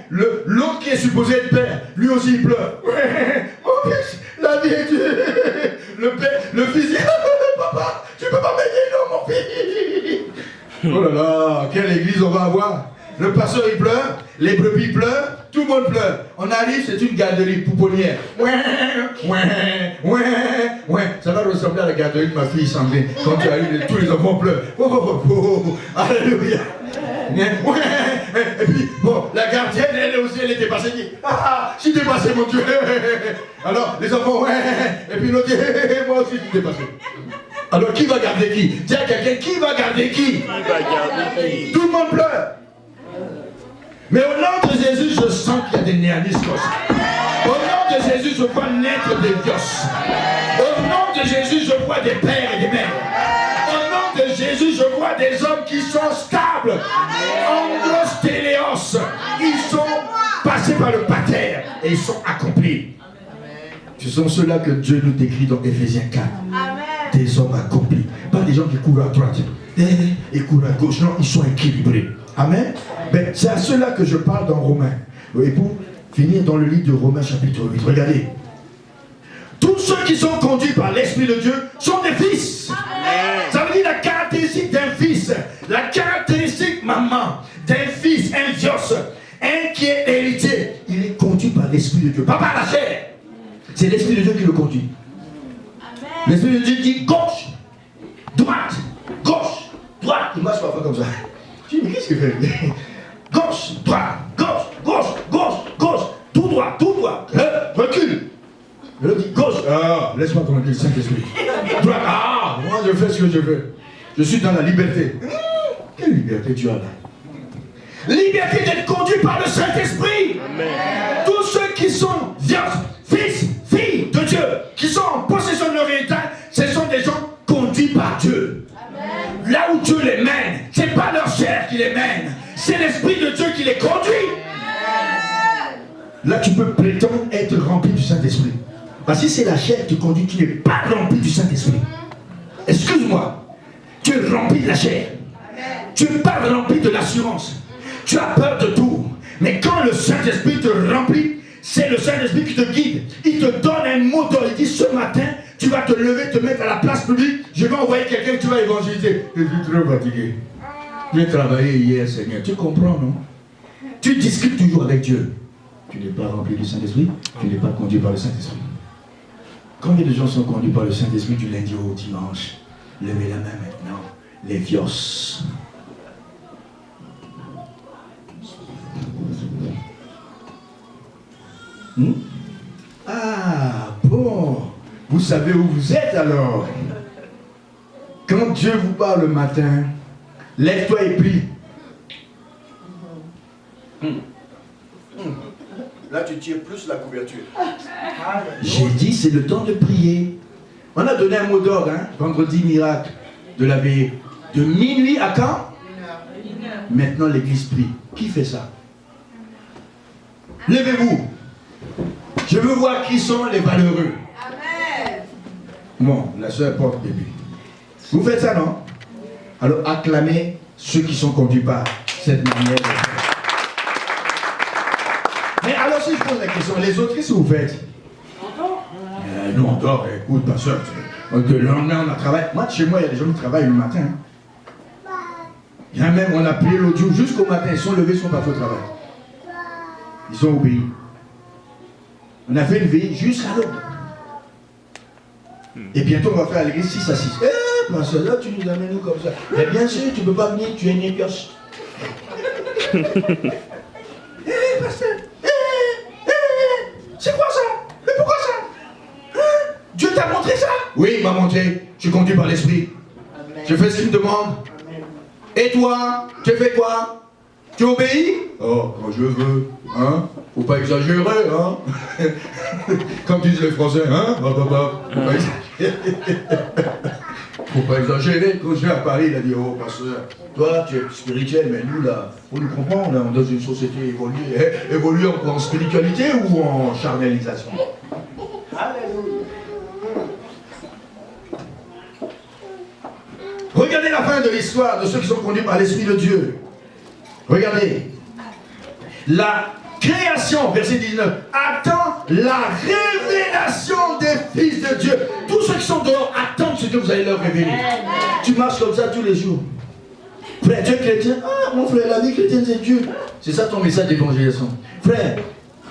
L'autre qui est supposé être père, lui aussi il pleure. Mon fils, la vie est dure. Le fils dit, papa, tu peux pas m'aider, non, mon fils. Oh là là, quelle église on va avoir. Le pasteur il pleure, les brebis pleurent, tout le monde pleure. On arrive, c'est une garderie pouponnière. Ça va ressembler à la garderie de ma fille Sandrine. Quand tu arrives, tous les enfants pleurent. Alléluia. Et puis, bon, la gardienne, elle aussi, elle est dépassée. Elle dit, je suis dépassé, mon Dieu. Alors, les enfants, et puis l'autre dit, moi aussi, je suis dépassé. Alors, qui va garder qui? Dis à quelqu'un, qui va garder qui? Qui va garder qui? Tout le monde pleure. Mais au nom de Jésus, je sens qu'il y a des néaniskos. Au nom de Jésus, je vois naître des dios. Au nom de Jésus, je vois des pères et des mères. Au nom de Jésus, je vois des hommes qui sont stables. Anglos téléos. Ils sont passés par le pater et ils sont accomplis. Ce sont ceux-là que Dieu nous décrit dans Éphésiens 4. Des hommes accomplis. Pas des gens qui courent à droite et courent à gauche. Non, ils sont équilibrés. Amen. Ben, c'est à ceux-là que je parle dans Romains. Et pour finir dans le livre de Romains chapitre 8, regardez. Tous ceux qui sont conduits par l'Esprit de Dieu sont des fils. Amen. Ça veut dire la caractéristique d'un fils, la caractéristique, maman, d'un fils, un dios, un qui est héritier. Il est conduit par l'Esprit de Dieu, pas par la chair. C'est l'Esprit de Dieu qui le conduit. L'Esprit de Dieu dit gauche, droite, gauche, droite. Il marche parfois comme ça. Je dis, mais qu'est-ce qu'il fait? Gauche, droite, gauche, gauche, gauche, gauche, tout droit, recule. Je lui dis gauche, laisse-moi tranquille, le Saint-Esprit. Droite, moi je fais ce que je veux. Je suis dans la liberté. Quelle liberté tu as là? Liberté d'être conduit par le Saint-Esprit. Tous ceux qui sont fils, filles de Dieu, qui sont en possession de leur héritage, ce sont des gens conduits par Dieu. Amen. Là où Dieu les mène, c'est pas leur chair qui les mène, c'est l'Esprit de Dieu qui les conduit. Amen. Là tu peux prétendre être rempli du Saint-Esprit. Parce que si c'est la chair qui conduit, tu n'es pas rempli du Saint-Esprit. Excuse-moi, tu es rempli de la chair. Amen. Tu n'es pas rempli de l'assurance. Tu as peur de tout. Mais quand le Saint-Esprit te remplit, c'est le Saint-Esprit qui te guide. Il te donne un moteur. Il dit ce matin, tu vas te lever, te mettre à la place publique. Je vais envoyer quelqu'un que tu vas évangéliser. Je suis trop fatigué. J'ai travaillé hier, Seigneur. Tu comprends, non? Tu discutes toujours avec Dieu. Tu n'es pas rempli du Saint-Esprit. Tu n'es pas conduit par le Saint-Esprit. Combien de gens sont conduits par le Saint-Esprit du lundi au dimanche? Levez la main maintenant. Les vios. Ah, bon. Vous savez où vous êtes alors. Quand Dieu vous parle le matin, Lève-toi et prie. Là, tu tires plus la couverture. J'ai dit, c'est le temps de prier. On a donné un mot d'ordre, hein? Vendredi miracle de la veillée. De minuit à quand? Maintenant, l'église prie. Qui fait ça? Levez-vous. Je veux voir qui sont les valeureux. Amen. Bon, la soeur porte bébé. Vous faites ça, non? Alors acclamez ceux qui sont conduits par cette manière de faire. Mais alors si je pose la question, les autres, qu'est-ce que vous faites? Nous on dort, écoute, pasteur. Le lendemain on a travaillé. Moi, chez moi, il y a des gens qui travaillent le matin. Il y a même, on a prié l'autre jour jusqu'au matin. Ils sont levés, ils sont partis au travail. Ils ont obéi. On a fait une veille jusqu'à l'aube. Et bientôt on va faire à l'église 6 à 6. Eh, pasteur, là tu nous amènes comme ça. Mais bien sûr, tu ne peux pas venir, tu es une écorche. Eh, pasteur, c'est quoi ça? Mais pourquoi ça? Hein? Dieu t'a montré ça? Oui, il m'a montré. Je suis conduit par l'esprit. Je fais ce qu'il me demande. Et toi, tu fais quoi? Tu obéis? Oh, quand je veux, hein? Faut pas exagérer, hein? Comme disent les Français, hein? Faut pas exagérer. Quand je viens à Paris, il a dit, oh, pasteur, toi, tu es spirituel, mais nous, là, faut nous comprendre, là, on est dans une société évoluée. Évoluée en spiritualité ou en charnalisation? Regardez la fin de l'histoire de ceux qui sont conduits par l'Esprit de Dieu. Regardez. La création, verset 19, attend la révélation des fils de Dieu. Tous ceux qui sont dehors attendent ce que vous allez leur révéler. Tu marches comme ça tous les jours. Frère, Dieu chrétien, ah mon frère, la vie chrétienne c'est Dieu. C'est ça ton message d'évangélisation. Frère,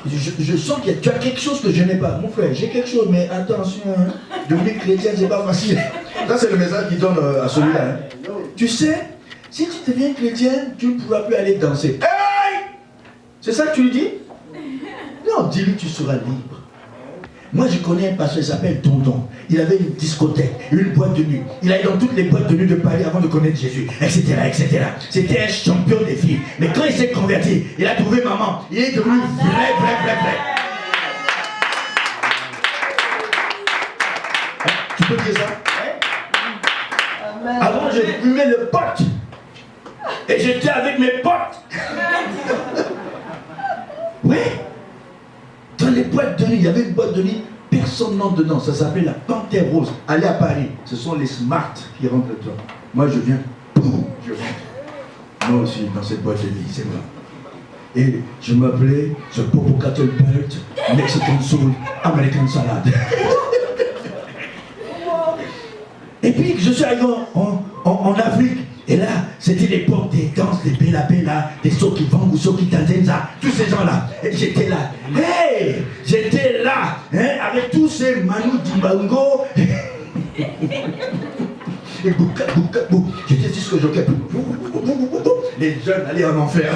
je sens que tu as quelque chose que je n'ai pas. Mon frère, j'ai quelque chose, mais attention, hein, devenir chrétien, c'est pas facile. Ça, c'est le message qu'il donne à celui-là. Hein. Tu sais, si tu deviens chrétien, tu ne pourras plus aller danser. Hey! C'est ça que tu lui dis? Non, dis-lui, tu seras libre. Moi, je connais un pasteur, il s'appelle Tonton. Il avait une discothèque, une boîte de nuit. Il allait dans toutes les boîtes de nuit de Paris avant de connaître Jésus, etc., etc. C'était un champion des filles. Mais quand il s'est converti, il a trouvé maman. Il est devenu vrai. Tu peux dire ça? Avant, je fumais le pote. Et j'étais avec mes potes. Oui. Dans les boîtes de nuit, il y avait une boîte de nuit, personne n'entre dedans. Ça s'appelle la Panthère Rose. Allez à Paris. Ce sont les smarts qui rentrent dedans. Moi, je viens. Boum, je rentre. Moi aussi, dans cette boîte de nuit, c'est moi. Et je m'appelais The Popocatépetl Belt, Mexican Soul, American Salad. Et puis, je suis arrivé en Afrique. Et là, c'était l'époque des danses, des Bella Bella, des Soki Vangu, Soki Tanzenza, tous ces gens-là. Et j'étais là. Hey! J'étais là, hein, avec tous ces Manu Dimbango. Et bouka, bouka, bouka. J'étais jusqu'au jockey. Les jeunes allaient en enfer.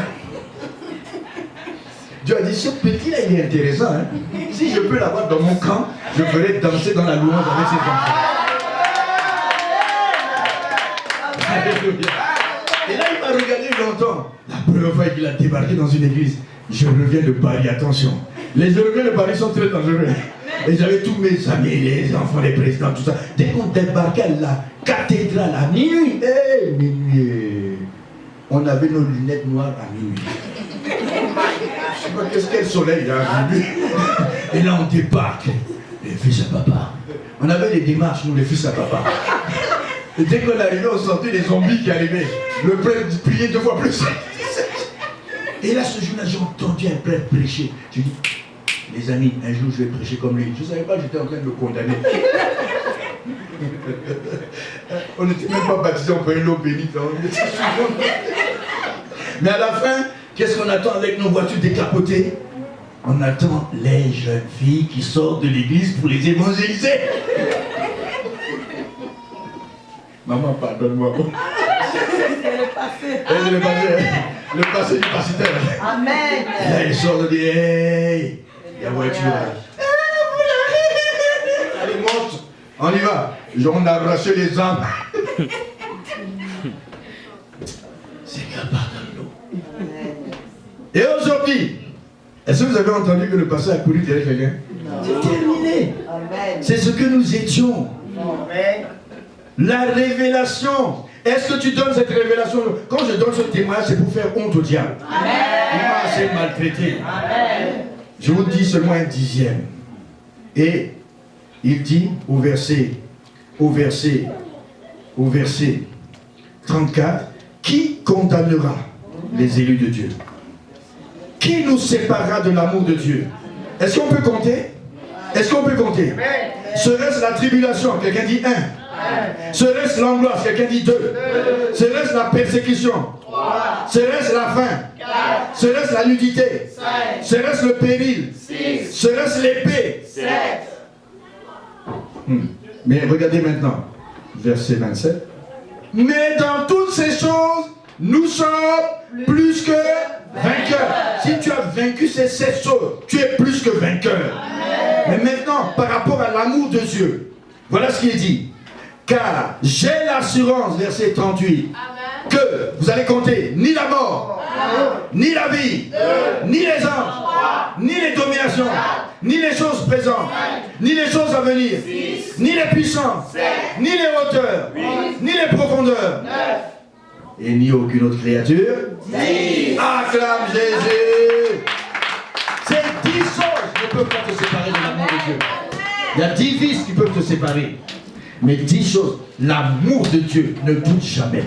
Dieu a dit, ce petit-là, il est intéressant. Hein. Si je peux l'avoir dans mon camp, je ferai danser dans la louange avec ses enfants. Et là, il m'a regardé longtemps. La première fois qu'il a débarqué dans une église, je reviens de Paris, attention. Les Européens de Paris sont très dangereux. Et j'avais tous mes amis, les enfants, les présidents, tout ça. Dès qu'on débarquait à la cathédrale à minuit, minuit, on avait nos lunettes noires à minuit. Je sais pas quel soleil il y a à minuit. Et là, on débarque. Les fils à papa. On avait des démarches, nous, les fils à papa. Et dès qu'on arrivait, on sentait les zombies qui arrivaient. Le prêtre priait 2 fois plus. Et là, ce jour-là, j'ai entendu un prêtre prêcher. J'ai dit, les amis, un jour, je vais prêcher comme lui. Je ne savais pas que j'étais en train de le condamner. On n'était même pas baptisés, on prenait l'eau bénite. Mais à la fin, qu'est-ce qu'on attend avec nos voitures décapotées? On attend les jeunes filles qui sortent de l'église pour les évangéliser. Maman, pardonne-moi. C'est le passé. C'est le passé. Le passé du pasteur. Amen. Là, il sort de dire, hey, il y a voiture. Allez, monte. On y va. On a arraché les âmes. Et aujourd'hui, est-ce que vous avez entendu que le pasteur a couru derrière quelqu'un? C'est terminé. Amen. C'est ce que nous étions. Amen. La révélation. Est-ce que tu donnes cette révélation? Quand je donne ce témoignage, c'est pour faire honte au diable. Il m'a assez maltraité. Je vous dis seulement un dixième. Et il dit au verset 34, qui condamnera les élus de Dieu? Qui nous séparera de l'amour de Dieu? Est-ce qu'on peut compter? Est-ce qu'on peut compter? Serait-ce la tribulation? Quelqu'un dit 1. Serait-ce l'angoisse? Quelqu'un dit 2. Serait-ce la persécution? 3. Serait-ce la faim? 4. Serait-ce la nudité? 5. Serait-ce le péril? 6. Serait-ce l'épée? 7. Mais regardez maintenant, verset 27. Mais dans toutes ces choses, nous sommes plus que vainqueurs. Si tu as vaincu ces 7 choses, tu es plus que vainqueur. Mais maintenant, par rapport à l'amour de Dieu, voilà ce qu'il dit. Car j'ai l'assurance, verset 38, que vous allez compter ni la mort, ni la vie, ni les anges, ni les dominations, ni les choses présentes, ni les choses à venir, ni les puissances, ni les hauteurs, ni les profondeurs, et ni aucune autre créature. Acclame Jésus. Ces 10 choses ne peuvent pas te séparer de l'amour de Dieu. Il y a 10 vices qui peuvent te séparer. Mais 10 choses, l'amour de Dieu ne bouge jamais.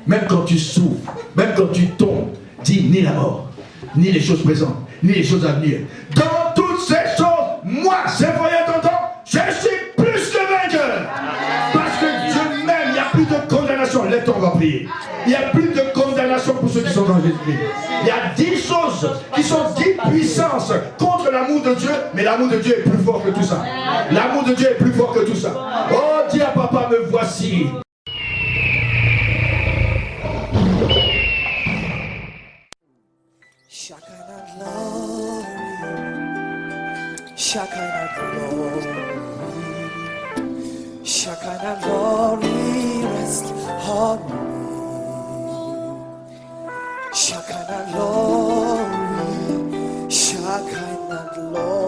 Même quand tu souffres, même quand tu tombes, dis ni la mort, ni les choses présentes, ni les choses à venir. Dans toutes ces choses, moi, c'est vrai t'entends, je suis plus que vainqueur. Parce que Dieu m'aime, il n'y a plus de condamnation. Lève-toi, on va prier. Il n'y a plus de condamnation pour ceux qui sont dans Jésus-Christ. Il y a 10 choses qui sont 10 puissances contre l'amour de Dieu, mais l'amour de Dieu est plus fort que tout ça. L'amour de Dieu est plus fort que tout ça. Oh, dis à papa, me voici. Shekinah glory, Shekinah glory, Shekinah glory, rest on me. Shekinah glory, Shekinah glory.